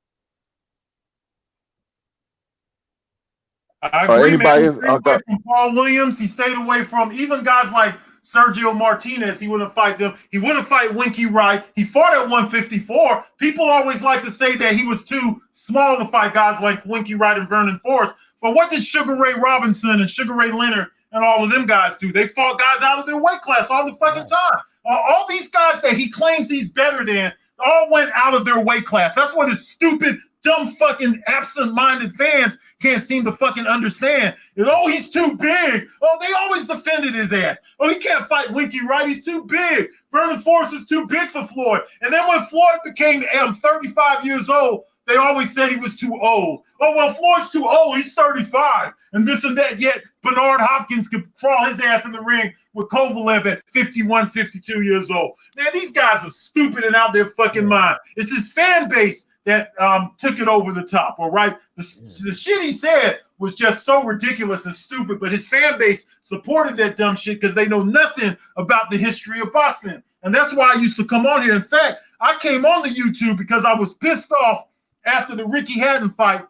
I agree, man. He stayed away from Paul Williams. He stayed away from even guys like Sergio Martinez. He wouldn't fight them. He wouldn't fight Winky Wright. He fought at 154. People always like to say that he was too small to fight guys like Winky Wright and Vernon Forrest. But what did Sugar Ray Robinson and Sugar Ray Leonard and all of them guys do? They fought guys out of their weight class all the fucking time. All these guys that he claims he's better than all went out of their weight class. That's what his stupid, dumb fucking absent-minded fans can't seem to fucking understand is, oh, he's too big. Oh, they always defended his ass. Oh, he can't fight Winky Wright. He's too big. Vernon Forrest is too big for Floyd. And then when Floyd became 35 years old, they always said he was too old. Oh, well, Floyd's too old. He's 35. And this and that. Yet Bernard Hopkins could crawl his ass in the ring with Kovalev at 51, 52 years old. Man, these guys are stupid and out their fucking mind. It's his fan base that took it over the top, all right? The shit he said was just so ridiculous and stupid, but his fan base supported that dumb shit because they know nothing about the history of boxing. And that's why I used to come on here. In fact, I came on the YouTube because I was pissed off after the Ricky Hatton fight.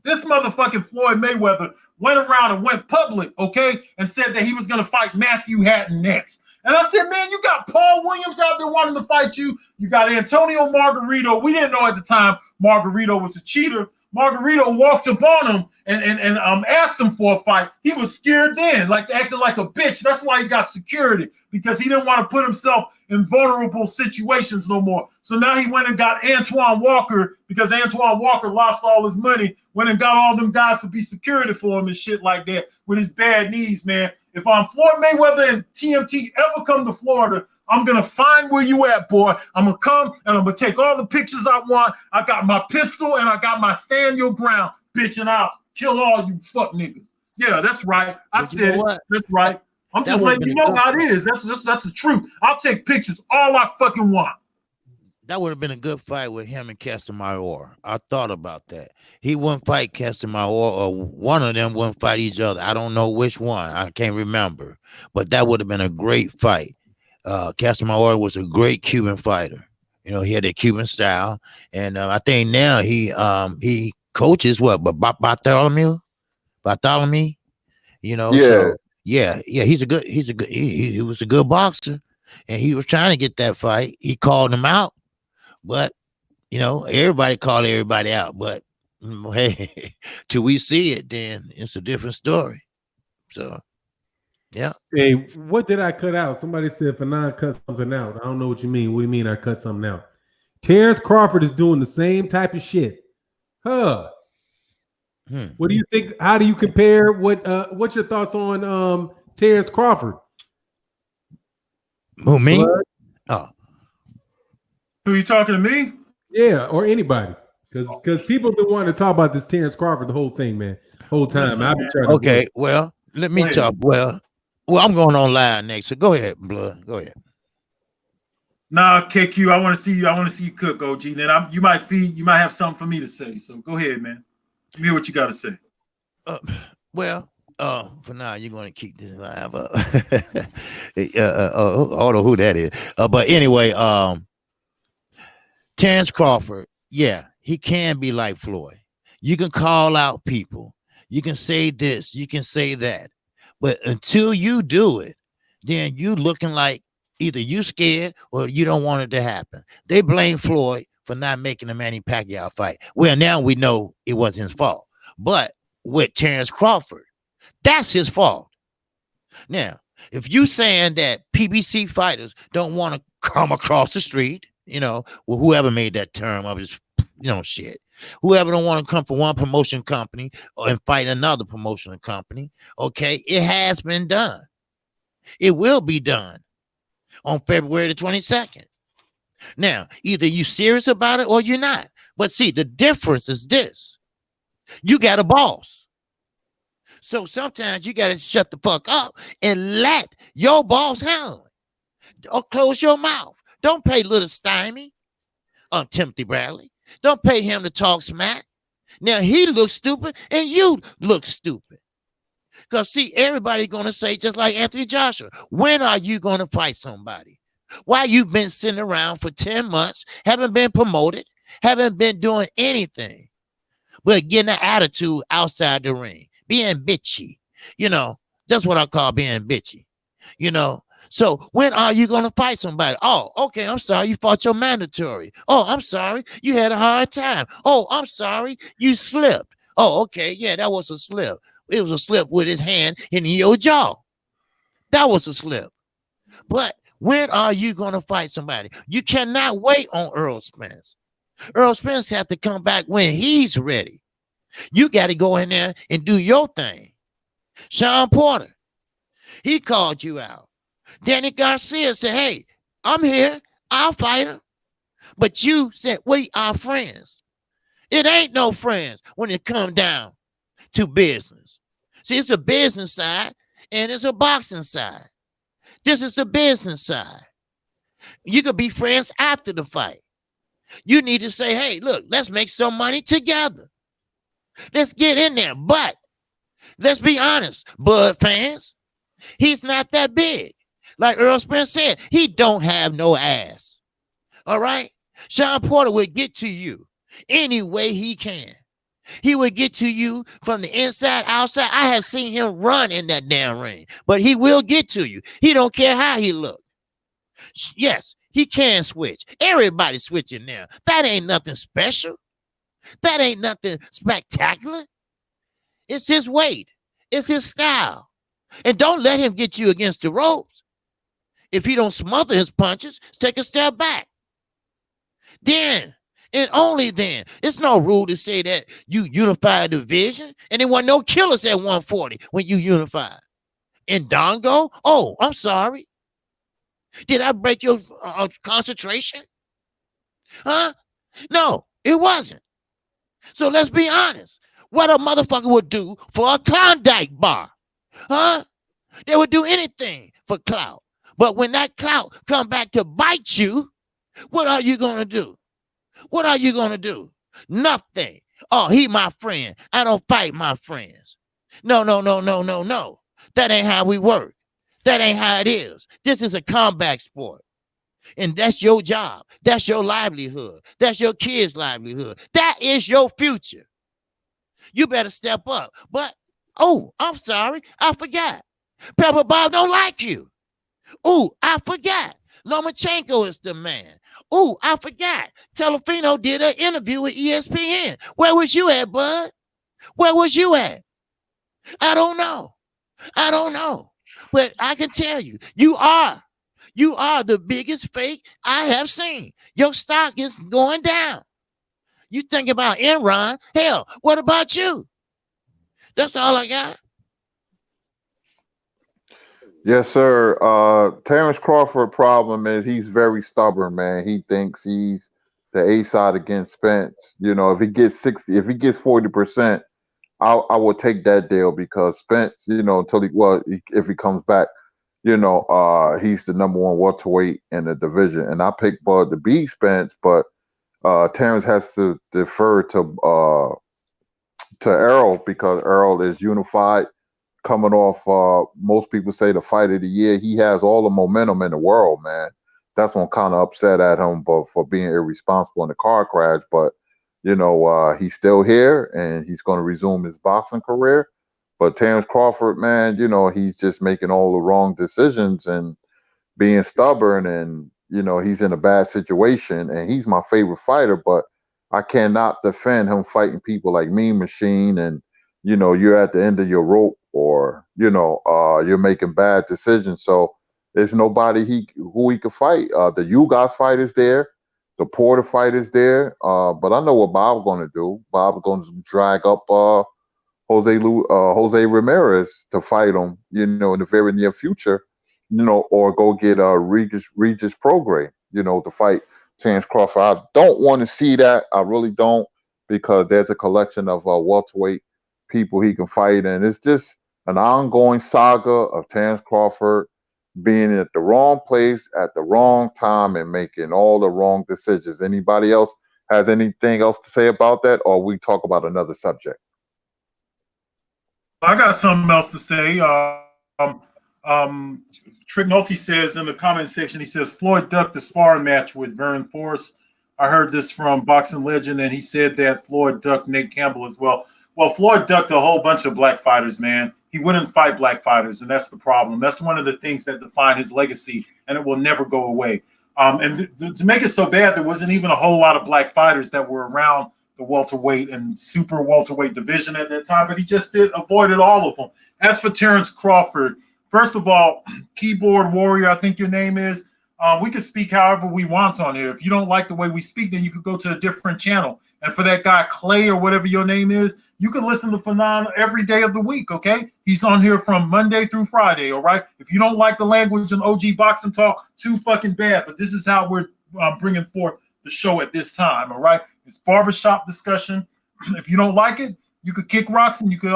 This motherfucking Floyd Mayweather went around and went public, okay, and said that he was going to fight Matthew Hatton next. And I said, man, you got Paul Williams out there wanting to fight you. You got Antonio Margarito. We didn't know at the time Margarito was a cheater. Margarito walked up on him and asked him for a fight. He was scared then, like acting like a bitch. That's why he got security, because he didn't want to put himself in vulnerable situations no more. So now he went and got Antoine Walker, because Antoine Walker lost all his money, went and got all them guys to be security for him and shit like that with his bad knees, man. If I'm Floyd Mayweather and TMT ever come to Florida, I'm going to find where you at, boy. I'm going to come and I'm going to take all the pictures I want. I got my pistol and I got my stand your ground, bitch, and I'll kill all you fuck niggas. Yeah, that's right. I said it. That's right. I'm just letting you know how it is. That's the truth. I'll take pictures all I fucking want. That would have been a good fight with him and Casamayor. I thought about that. He wouldn't fight Casamayor, or one of them wouldn't fight each other. I don't know which one. I can't remember. But that would have been a great fight. Casamayor was a great Cuban fighter. You know, he had that Cuban style. And I think now he coaches what? But Bartholomew? You know, yeah. So, yeah, he was a good boxer. And he was trying to get that fight. He called him out. But, you know, everybody called everybody out. But, hey, till we see it, then it's a different story. So, yeah. Hey, what did I cut out? Somebody said Fanon cut something out. I don't know what you mean. What do you mean I cut something out? Terence Crawford is doing the same type of shit. What do you think? How do you compare? What's your thoughts on Terence Crawford? Who, me? Blood? Oh. Who are you talking to, me? Yeah, or anybody. Because people have been wanting to talk about this Terence Crawford the whole thing, man. Whole time. Listen, I've been trying to Okay, well, let me talk. Well, I'm going on live next. So go ahead, Blood. Go ahead. Nah, KQ, I want to see you. I want to see you cook, OG. Then you might have something for me to say. So go ahead, man. Let me hear what you got to say. For now, you're going to keep this live up. I don't know who that is. But anyway, Terence Crawford, yeah, he can be like Floyd. You can call out people. You can say this. You can say that. But until you do it, then you looking like either you scared or you don't want it to happen. They blame Floyd for not making the Manny Pacquiao fight. Well, now we know it wasn't his fault. But with Terence Crawford, that's his fault. Now, if you saying that PBC fighters don't want to come across the street, you know, well, whoever made that term of his, you know, shit. Whoever don't want to come from one promotion company and fight another promotion company, okay, it has been done. It will be done on February the 22nd. Now, either you serious about it or you're not. But see, the difference is this. You got a boss. So sometimes you got to shut the fuck up and let your boss handle it. Or close your mouth. Don't pay little Stymie, Timothy Bradley. Don't pay him to talk smack. Now he looks stupid and you look stupid. Because see, everybody going to say, just like Anthony Joshua, when are you going to fight somebody? Why you been sitting around for 10 months, haven't been promoted, haven't been doing anything, but getting an attitude outside the ring, being bitchy. You know, that's what I call being bitchy. You know, so when are you going to fight somebody? Oh, okay, I'm sorry, you fought your mandatory. Oh, I'm sorry, you had a hard time. Oh, I'm sorry, you slipped. Oh, okay, yeah, that was a slip. It was a slip with his hand in your jaw. That was a slip. But when are you going to fight somebody? You cannot wait on Earl Spence. Earl Spence had to come back when he's ready. You got to go in there and do your thing. Sean Porter, he called you out. Danny Garcia said, hey, I'm here. I'll fight him. But you said, we are friends. It ain't no friends when it come down to business. See, it's a business side and it's a boxing side. This is the business side. You could be friends after the fight. You need to say, hey, look, let's make some money together. Let's get in there. But let's be honest, Bud fans, he's not that big. Like Earl Spence said, he don't have no ass. All right? Sean Porter will get to you any way he can. He will get to you from the inside, outside. I have seen him run in that damn ring, but he will get to you. He don't care how he look. Yes, he can switch. Everybody switching now. That ain't nothing special. That ain't nothing spectacular. It's his weight. It's his style. And don't let him get you against the ropes. If he don't smother his punches, take a step back. Then, and only then, it's no rule to say that you unify a division, and there wasn't no killers at 140 when you unified. In Dongo? Oh, I'm sorry. Did I break your concentration? Huh? No, it wasn't. So let's be honest. What a motherfucker would do for a Klondike bar? Huh? They would do anything for clout. But when that clout come back to bite you, what are you going to do? What are you going to do? Nothing. Oh, he my friend. I don't fight my friends. No. That ain't how we work. That ain't how it is. This is a combat sport. And that's your job. That's your livelihood. That's your kids' livelihood. That is your future. You better step up. But, oh, I'm sorry. I forgot. Pepper Bob don't like you. Oh, I forgot. Lomachenko is the man. Oh, I forgot. Telefino did an interview with ESPN. Where was you at, bud? Where was you at? I don't know. But I can tell you, you are the biggest fake I have seen. Your stock is going down. You think about Enron. Hell, what about you? That's all I got. Yes, sir. Terence Crawford problem is he's very stubborn, man. He thinks he's the A side against Spence. You know, if he gets 60, if he gets 40%, I will take that deal because Spence, you know, if he comes back, you know, he's the number one welterweight in the division. And I picked Bud to beat Spence, but Terence has to defer to Errol because Errol is unified. Coming off, most people say the fight of the year. He has all the momentum in the world, man. That's what I'm kind of upset at him, but for being irresponsible in the car crash. But you know, he's still here and he's going to resume his boxing career. But Terence Crawford, man, you know, he's just making all the wrong decisions and being stubborn, and you know, he's in a bad situation. And he's my favorite fighter, but I cannot defend him fighting people like Mean Machine, and you know, you're at the end of your rope, or you know, you're making bad decisions. So there's nobody who he could fight. The Ugas fight is there, the Porter fight is there. But I know what Bob's going to do. Bob's going to drag up Jose Ramirez to fight him, you know, in the very near future, you know, or go get Regis Prograis, you know, to fight Terence Crawford. I don't want to see that. I really don't, because there's a collection of welterweight people he can fight, and it's just an ongoing saga of Terence Crawford being at the wrong place at the wrong time and making all the wrong decisions. Anybody else has anything else to say about that, or we talk about another subject? I got something else to say. Trignolti says in the comment section, he says Floyd ducked the sparring match with Vern Force. I heard this from Boxing Legend, and he said that Floyd ducked Nate Campbell as well. Well, Floyd ducked a whole bunch of black fighters, man. He wouldn't fight black fighters, and that's the problem. That's one of the things that define his legacy, and it will never go away. And to make it so bad, there wasn't even a whole lot of black fighters that were around the welterweight and super welterweight division at that time, but he just avoided all of them. As for Terence Crawford, first of all, Keyboard Warrior, I think your name is, We can speak however we want on here. If you don't like the way we speak, then you could go to a different channel. And for that guy Clay or whatever your name is, you can listen to Fanon every day of the week. Okay, he's on here from Monday through Friday. All right. If you don't like the language and OG boxing talk, too fucking bad. But this is how we're bringing forth the show at this time. All right. It's barbershop discussion. If you don't like it, you could kick rocks and you could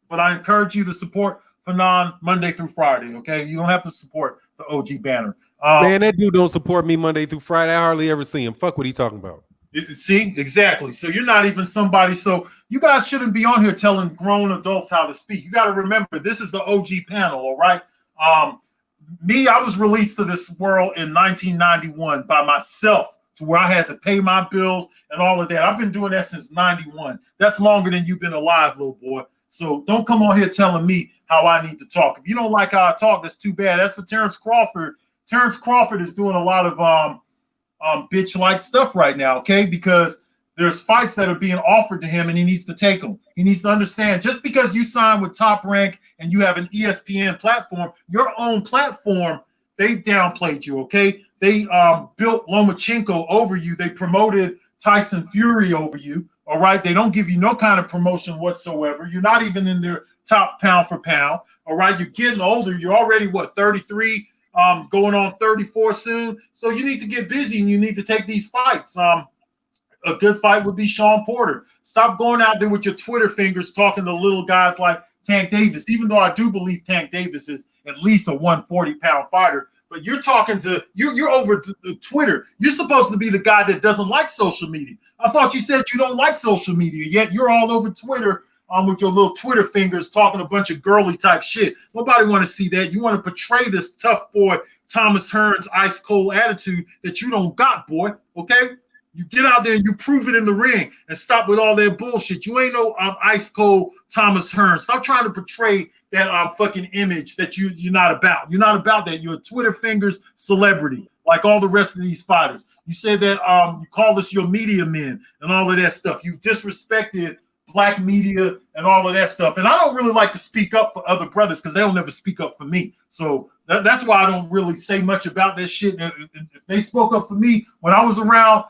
but I encourage you to support Fanon Monday through Friday. Okay, you don't have to support the OG banner. Man, that dude don't support me Monday through Friday. I hardly ever see him. Fuck what he talking about. See, exactly. So you're not even somebody. So you guys shouldn't be on here telling grown adults how to speak. You got to remember, this is the OG panel. All right. Me, I was released to this world in 1991 by myself, to where I had to pay my bills and all of that. I've been doing that since 91. That's longer than you've been alive, little boy. So don't come on here telling me how I need to talk. If you don't like how I talk, that's too bad. That's for Terence Crawford. Terence Crawford is doing a lot of bitch-like stuff right now, okay? Because there's fights that are being offered to him and he needs to take them. He needs to understand, just because you sign with Top Rank and you have an ESPN platform, your own platform, they downplayed you, okay? They built Lomachenko over you. They promoted Tyson Fury over you, all right? They don't give you no kind of promotion whatsoever. You're not even in their top pound for pound, all right? You're getting older. You're already, what, 33? Going on 34 soon. So you need to get busy and you need to take these fights. A good fight would be Sean Porter. Stop going out there with your Twitter fingers talking to little guys like Tank Davis, even though I do believe Tank Davis is at least a 140-pound fighter. But you're talking to, you're over the Twitter. You're supposed to be the guy that doesn't like social media. I thought you said you don't like social media, yet you're all over Twitter with your little Twitter fingers talking a bunch of girly type shit. Nobody want to see that. You want to portray this tough boy, Thomas Hearns, ice cold attitude that you don't got, boy. Okay? You get out there and you prove it in the ring and stop with all that bullshit. You ain't no ice cold Thomas Hearns. Stop trying to portray that fucking image that you're not about. You're not about that. You're a Twitter fingers celebrity like all the rest of these fighters. You said that you called us your media men and all of that stuff. You disrespected black media and all of that stuff. And I don't really like to speak up for other brothers because they'll never speak up for me. So that's why I don't really say much about that shit. If they spoke up for me when I was around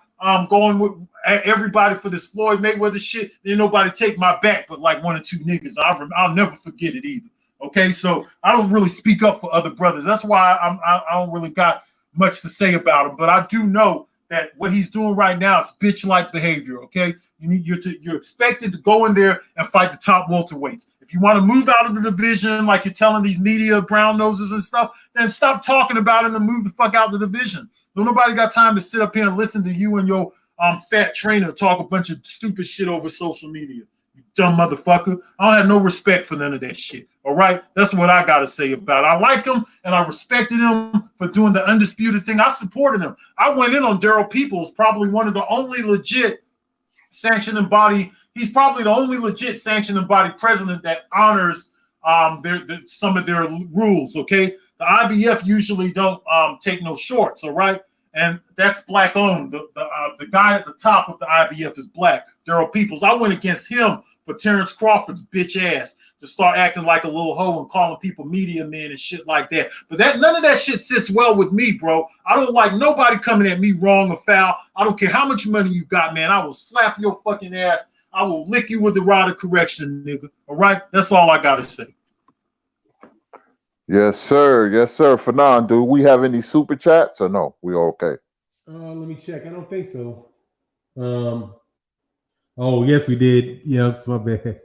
going with everybody for this Floyd Mayweather shit, then nobody take my back but like one or two niggas. I'll never forget it either. Okay, so I don't really speak up for other brothers. That's why I don't really got much to say about him. But I do know that what he's doing right now is bitch-like behavior, okay? You're expected to go in there and fight the top welterweights. If you want to move out of the division like you're telling these media brown noses and stuff, then stop talking about it and move the fuck out of the division. Nobody got time to sit up here and listen to you and your fat trainer talk a bunch of stupid shit over social media. You dumb motherfucker. I don't have no respect for none of that shit, all right? That's what I got to say about it. I like him, and I respected him for doing the undisputed thing. I supported him. I went in on Daryl Peoples, probably one of the only legit sanctioning body. He's probably the only legit sanctioning body president that honors some of their rules, okay? The IBF usually don't take no shorts, all right? And that's black owned. The guy at the top of the IBF is black, Daryl Peoples. I went against him for Terence Crawford's bitch ass to start acting like a little hoe and calling people media men and shit like that. But none of that shit sits well with me, bro. I don't like nobody coming at me wrong or foul. I don't care how much money you got, man. I will slap your fucking ass. I will lick you with the rod of correction, nigga. All right? That's all I got to say. Yes, sir. Yes, sir. Fanon, do we have any super chats or no? We are okay. Let me check. I don't think so. Oh, yes, we did. Yeah, it's my bad.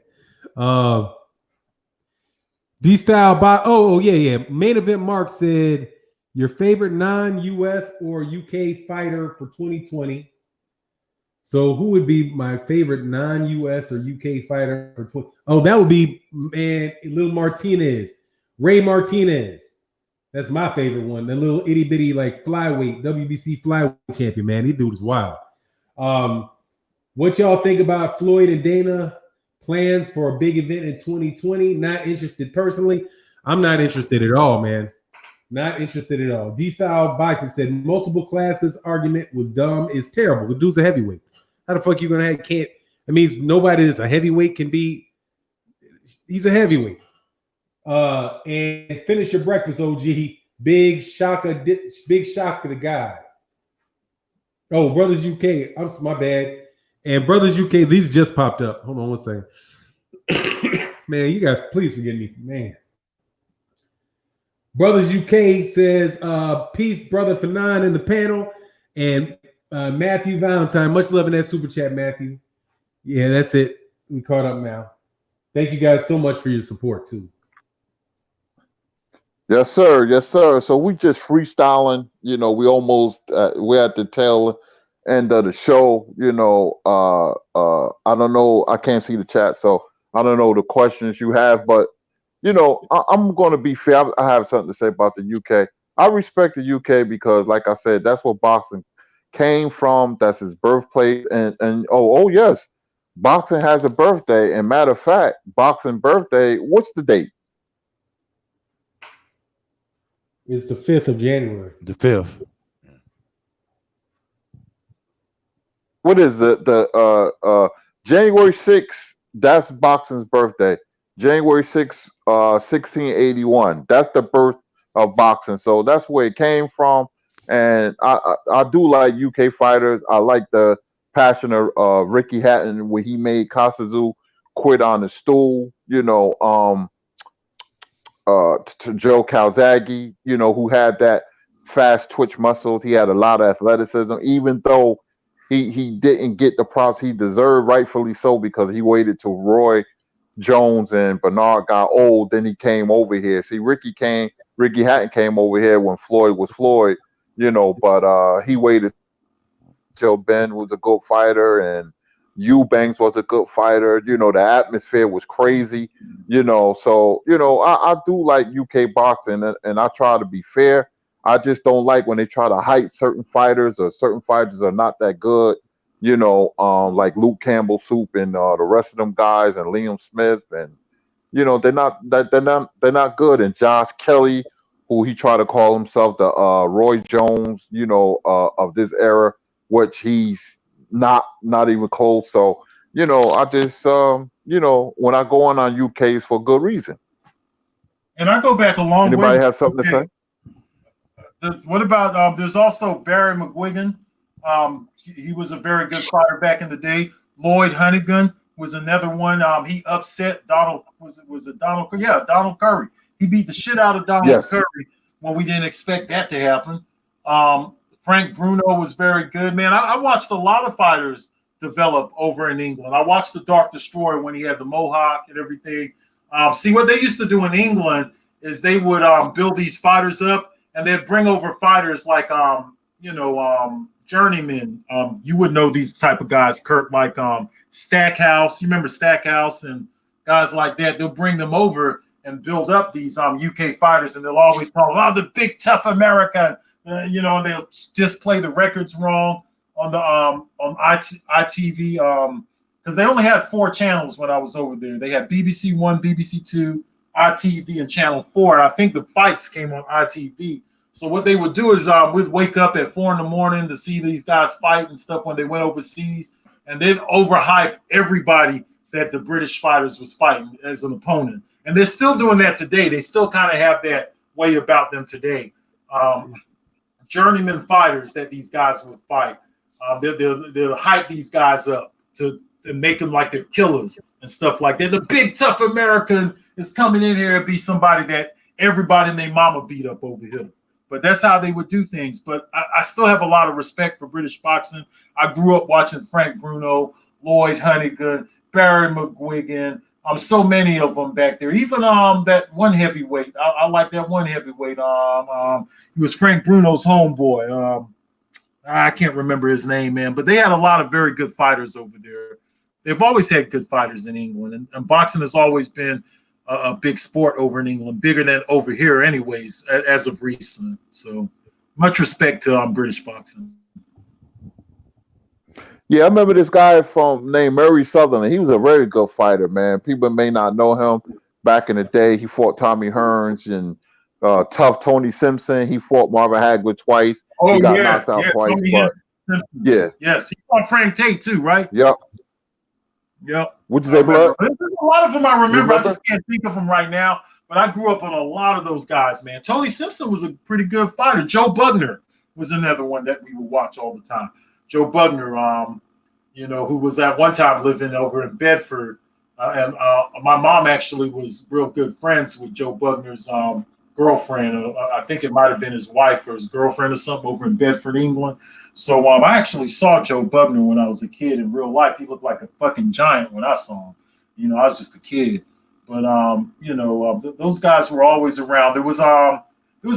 D-Style by yeah. Main Event Mark said your favorite non-US or UK fighter for 2020. So who would be my favorite non-US or UK fighter for 2020? Oh, that would be Lil Martinez. Ray Martinez. That's my favorite one. The little itty bitty like flyweight, WBC flyweight champion, man. He dude is wild. What y'all think about Floyd and Dana plans for a big event in 2020? Not interested personally. I'm not interested at all, man. Not interested at all. D-Style Boxing said multiple classes argument was dumb. It's terrible. The dude's a heavyweight. How the fuck you gonna have can't? That means nobody that's a heavyweight can be. He's a heavyweight. And finish your breakfast, OG. Big shock of the guy. Oh, Brothers UK. My bad. And Brothers UK, these just popped up. Hold on one second. Man, you got please forgive me, man. Brothers UK says, peace, brother Fanon in the panel. And Matthew Valentine, much love in that super chat, Matthew. Yeah, that's it. We caught up now. Thank you guys so much for your support too. Yes, sir. Yes, sir. So we just freestyling. You know, we almost we're at the tail end of the show. You know, I don't know. I can't see the chat, so I don't know the questions you have. But you know, I'm going to be fair. I have something to say about the UK. I respect the UK because, like I said, that's where boxing came from. That's his birthplace. And oh yes, boxing has a birthday. And matter of fact, boxing birthday. What's the date? It's the 5th of January. The 5th. What is the January 6th? That's boxing's birthday. January 6th, 1681. That's the birth of boxing. So that's where it came from. And I do like UK fighters. I like the passion of Ricky Hatton when he made Kasazu quit on the stool. You know, to Joe Calzaghe, you know, who had that fast twitch muscles. He had a lot of athleticism, even though he didn't get the props he deserved, rightfully so, because he waited till Roy Jones and Bernard got old, then he came over here. See, Ricky Hatton came over here when Floyd was Floyd, you know, but he waited till Ben was a good fighter and Eubanks was a good fighter. You know, the atmosphere was crazy, you know. So, you know, I do like UK boxing and I try to be fair. I just don't like when they try to hype certain fighters or certain fighters are not that good, you know, like Luke Campbell Soup and the rest of them guys and Liam Smith, and you know, they're not good. And Josh Kelly, who he tried to call himself the Roy Jones, you know, of this era, which he's not even close. So, you know, I just you know, when I go on UK, it's for good reason. And I go back a long way. Anybody have something to say? What about there's also Barry McGuigan. He was a very good fighter back in the day. Lloyd Hunnigan was another one. He upset Donald. Was it Donald? Yeah, Donald Curry. He beat the shit out of Donald Curry when we didn't expect that to happen. Frank Bruno was very good, man. I watched a lot of fighters develop over in England. I watched the Dark Destroyer when he had the mohawk and everything. See, what they used to do in England is they would build these fighters up, and they'd bring over fighters like journeymen. You would know these type of guys, Kurt, like Stackhouse. You remember Stackhouse and guys like that. They'll bring them over and build up these UK fighters, and they'll always call them, the big tough American. You know, and they'll just play the records wrong on the on ITV because they only had 4 channels when I was over there. They had BBC One, BBC Two, ITV, and Channel 4. I think the fights came on ITV. So what they would do is we'd wake up at 4 a.m. to see these guys fight and stuff when they went overseas, and they'd overhype everybody that the British fighters was fighting as an opponent. And they're still doing that today. They still kind of have that way about them today. Journeyman fighters that these guys would fight, they'll hype these guys up to make them like they're killers and stuff like that. The big tough American is coming in here and be somebody that everybody and their mama beat up over here. But that's how they would do things. But I still have a lot of respect for British boxing. I grew up watching Frank Bruno, Lloyd Hunnigan, Barry McGuigan. So many of them back there. Even that one heavyweight. I like that one heavyweight. He was Frank Bruno's homeboy. I can't remember his name, man. But they had a lot of very good fighters over there. They've always had good fighters in England, and boxing has always been a big sport over in England, bigger than over here, anyways, as of recent. So, much respect to British boxing. Yeah, I remember this guy named Murray Sutherland. He was a very good fighter, man. People may not know him. Back in the day, he fought Tommy Hearns and tough Tony Simpson. He fought Marvin Hagler twice. He got knocked out twice. Yes, he fought Frank Tate too, right? Yep. Yep. What'd you say, Blood? There's a lot of them I remember. I just can't think of them right now. But I grew up on a lot of those guys, man. Tony Simpson was a pretty good fighter. Joe Bugner was another one that we would watch all the time. Joe Bugner, who was at one time living over in Bedford. And my mom actually was real good friends with Joe Bugner's girlfriend. I think it might have been his wife or his girlfriend or something over in Bedford, England. So I actually saw Joe Bugner when I was a kid in real life. He looked like a fucking giant when I saw him. I was just a kid. But, those guys were always around. There was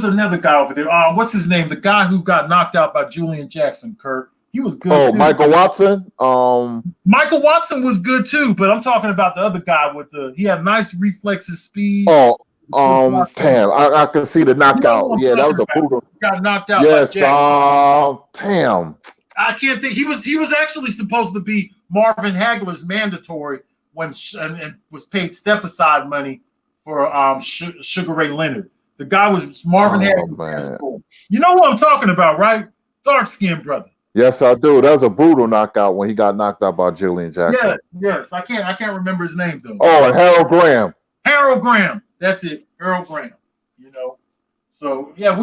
another guy over there. What's his name? The guy who got knocked out by Julian Jackson, Kurt. He was good. Oh, too. Michael Watson. Michael Watson was good too, but I'm talking about the other guy he had nice reflexes, speed. Oh, damn! I can see the knockout. Yeah, that was a brutal. Got knocked out. Yes. Damn. I can't think. He was actually supposed to be Marvin Hagler's mandatory and was paid step aside money for Sugar Ray Leonard. The guy was Marvin Hagler's mandatory. You know what I'm talking about, right? Dark skinned brother. Yes, I do. That was a brutal knockout when he got knocked out by Julian Jackson. Yes. I can't remember his name though. Oh, and Harold Graham. Harold Graham. That's it. Harold Graham. So yeah,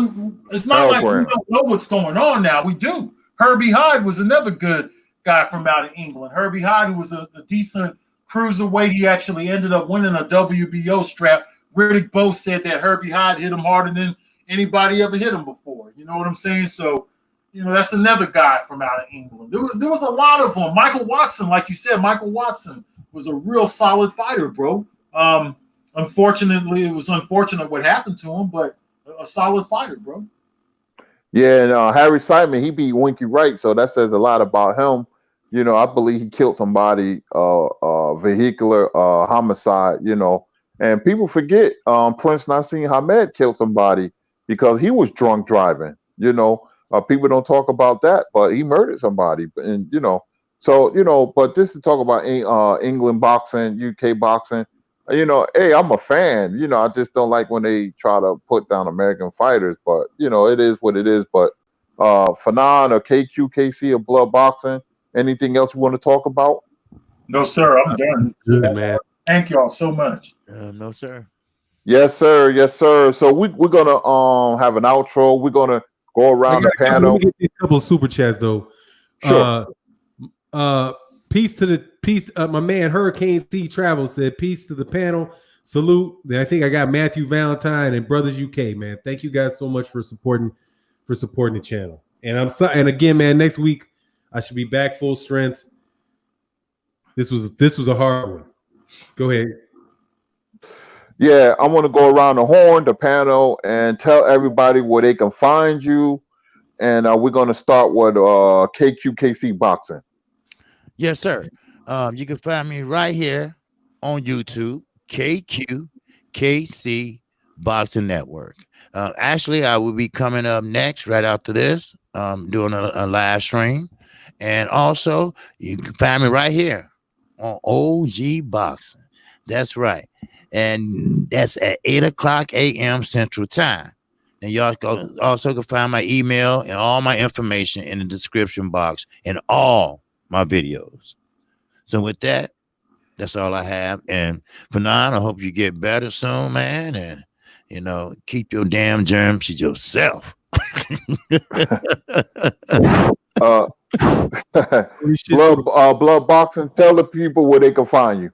it's not Harold like Graham. we don't know what's going on now. We do. Herbie Hyde was another good guy from out of England. Herbie Hyde, who was a decent cruiserweight. He actually ended up winning a WBO strap. Riddick Bowe said that Herbie Hyde hit him harder than anybody ever hit him before. You know what I'm saying? So, that's another guy from out of England. There was a lot of them. Michael Watson, like you said, Michael Watson was a real solid fighter, bro. Unfortunately, it was unfortunate what happened to him, but a solid fighter, bro. Yeah, and Harry Simon, he beat Winky Wright, so that says a lot about him. I believe he killed somebody, vehicular homicide, and people forget Prince Nassim Hamed killed somebody because he was drunk driving, people don't talk about that, but he murdered somebody, and but just to talk about England boxing, UK boxing, hey, I'm a fan. I just don't like when they try to put down American fighters, but it is what it is. But Fanon or KQKC or Blood Boxing, anything else you want to talk about? No, sir. I'm done. Good, man. Thank y'all so much. No, sir. Yes, sir. Yes, sir. So we're gonna have an outro. We're gonna go around the panel. Let me get these couple of super chats though. Sure. Peace. My man Hurricane C Travel said peace to the panel. Salute. Then I think I got Matthew Valentine and Brothers UK. Man, thank you guys so much for supporting the channel. And again, man, next week I should be back full strength. This was a hard one. Go ahead. Yeah, I want to go around the horn, the panel, and tell everybody where they can find you. And we're going to start with KQKC Boxing. Yes, sir. You can find me right here on YouTube, KQKC Boxing Network. Actually, I will be coming up next right after this, doing a live stream. And also, you can find me right here on OG Boxing. That's right. And that's at 8:00 a.m. Central Time. And y'all also can find my email and all my information in the description box and all my videos. So with that, that's all I have. And for now, I hope you get better soon, man. And, keep your damn germs to yourself. Blood Boxing, tell the people where they can find you.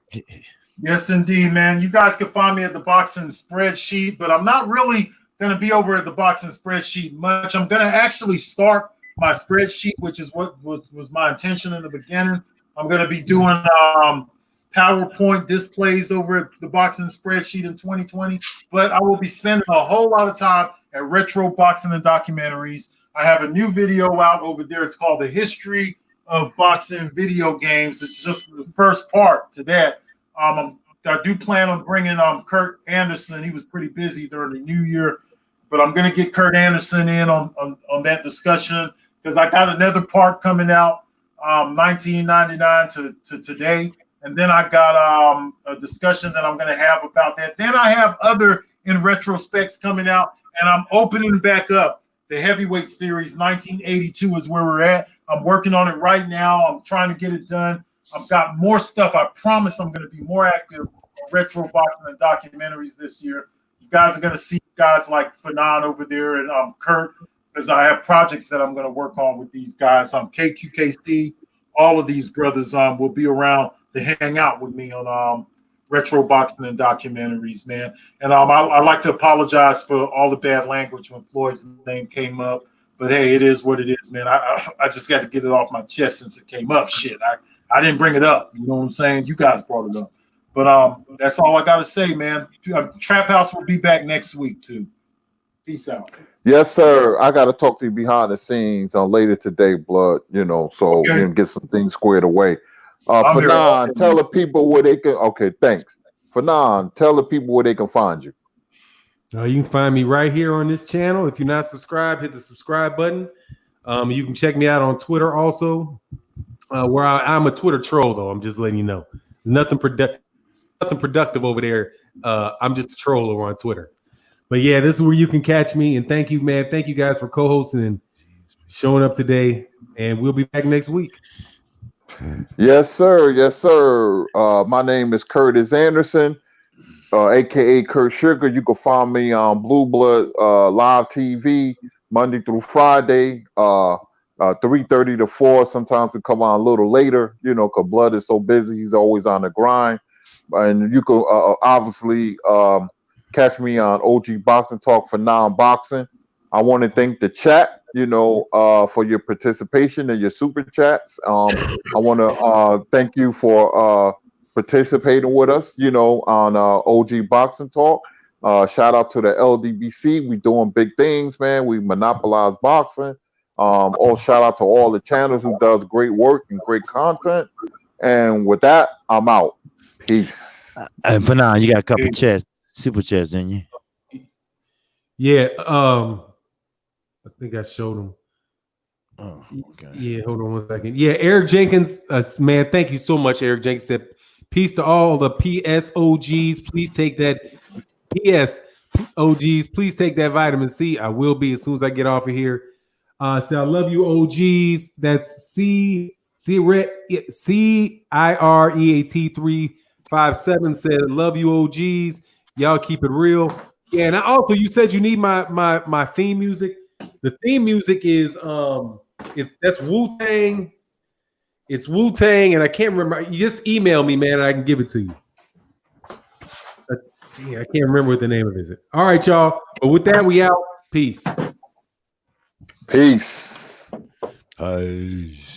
Yes, indeed, man. You guys can find me at the Boxing Spreadsheet, but I'm not really going to be over at the Boxing Spreadsheet much. I'm going to actually start my spreadsheet, which is what was my intention in the beginning. I'm going to be doing PowerPoint displays over at the Boxing Spreadsheet in 2020, but I will be spending a whole lot of time at Retro Boxing and Documentaries. I have a new video out over there. It's called The History of Boxing Video Games. It's just the first part to that. I do plan on bringing Kurt Anderson. He was pretty busy during the New Year, but I'm going to get Kurt Anderson in on that discussion because I got another part coming out 1999 to today. And then I got a discussion that I'm going to have about that. Then I have other in retrospects coming out, and I'm opening back up. The heavyweight series 1982 is where we're at. I'm working on it right now. I'm trying to get it done. I've got more stuff. I promise I'm going to be more active on Retro Boxing and Documentaries this year. guys are going to see guys like Fanon over there and Kurt, because I have projects that I'm going to work on with these guys. KQKC, all of these brothers will be around to hang out with me on retro boxing and documentaries, man. And I like to apologize for all the bad language when Floyd's name came up. But hey, it is what it is, man. I just got to get it off my chest since it came up. Shit, I didn't bring it up. You know what I'm saying? You guys brought it up. But that's all I got to say, man. Trap House will be back next week too. Peace out. Yes, sir. I got to talk to you behind the scenes later today, Blood. You know, so Okay. you can get some things squared away. I'm here all Fanon, day, tell man. the people where they can. Okay, thanks. Fanon, tell the people where they can find you. You can find me right here on this channel. If you're not subscribed, hit the subscribe button. You can check me out on Twitter also, where I'm a Twitter troll, though. I'm just letting you know. There's nothing productive over there. I'm just a troll over on Twitter. But yeah, this is where you can catch me. And thank you, man. Thank you guys for co-hosting and showing up today. And we'll be back next week. Yes, sir. Yes, sir. My name is Curtis Anderson, aka Kurt Sugar. You can find me on Blue Blood Live TV Monday through Friday, 3:30 to 4. Sometimes we come on a little later, you know, because Blood is so busy. He's always on the grind. And you can obviously catch me on OG Boxing Talk for non-boxing. I want to thank the chat, you know, for your participation and your super chats. I want to thank you for participating with us, you know, on OG Boxing Talk. Shout out to the LDBC. We doing big things, man. We monopolize boxing. All shout out to all the channels who does great work and great content. And with that, I'm out. Peace. And for now, you got a couple chats, super chats, didn't you? Yeah. I think I showed them. Oh, okay. Yeah, hold on 1 second. Yeah, Eric Jenkins, man, thank you so much. Eric Jenkins said, peace to all the PSOGs. Please take that PSOGs. Please take that vitamin C. I will be as soon as I get off of here. So I love you, OGs. That's CIREAT 357 said, love you, OGs. Y'all keep it real. Yeah, and also you said you need my theme music. The theme music is that's Wu-Tang. It's Wu-Tang, and I can't remember. You just email me, man, and I can give it to you. Yeah, I can't remember what the name of it is. All right, y'all. But with that, we out. Peace. Peace. Peace.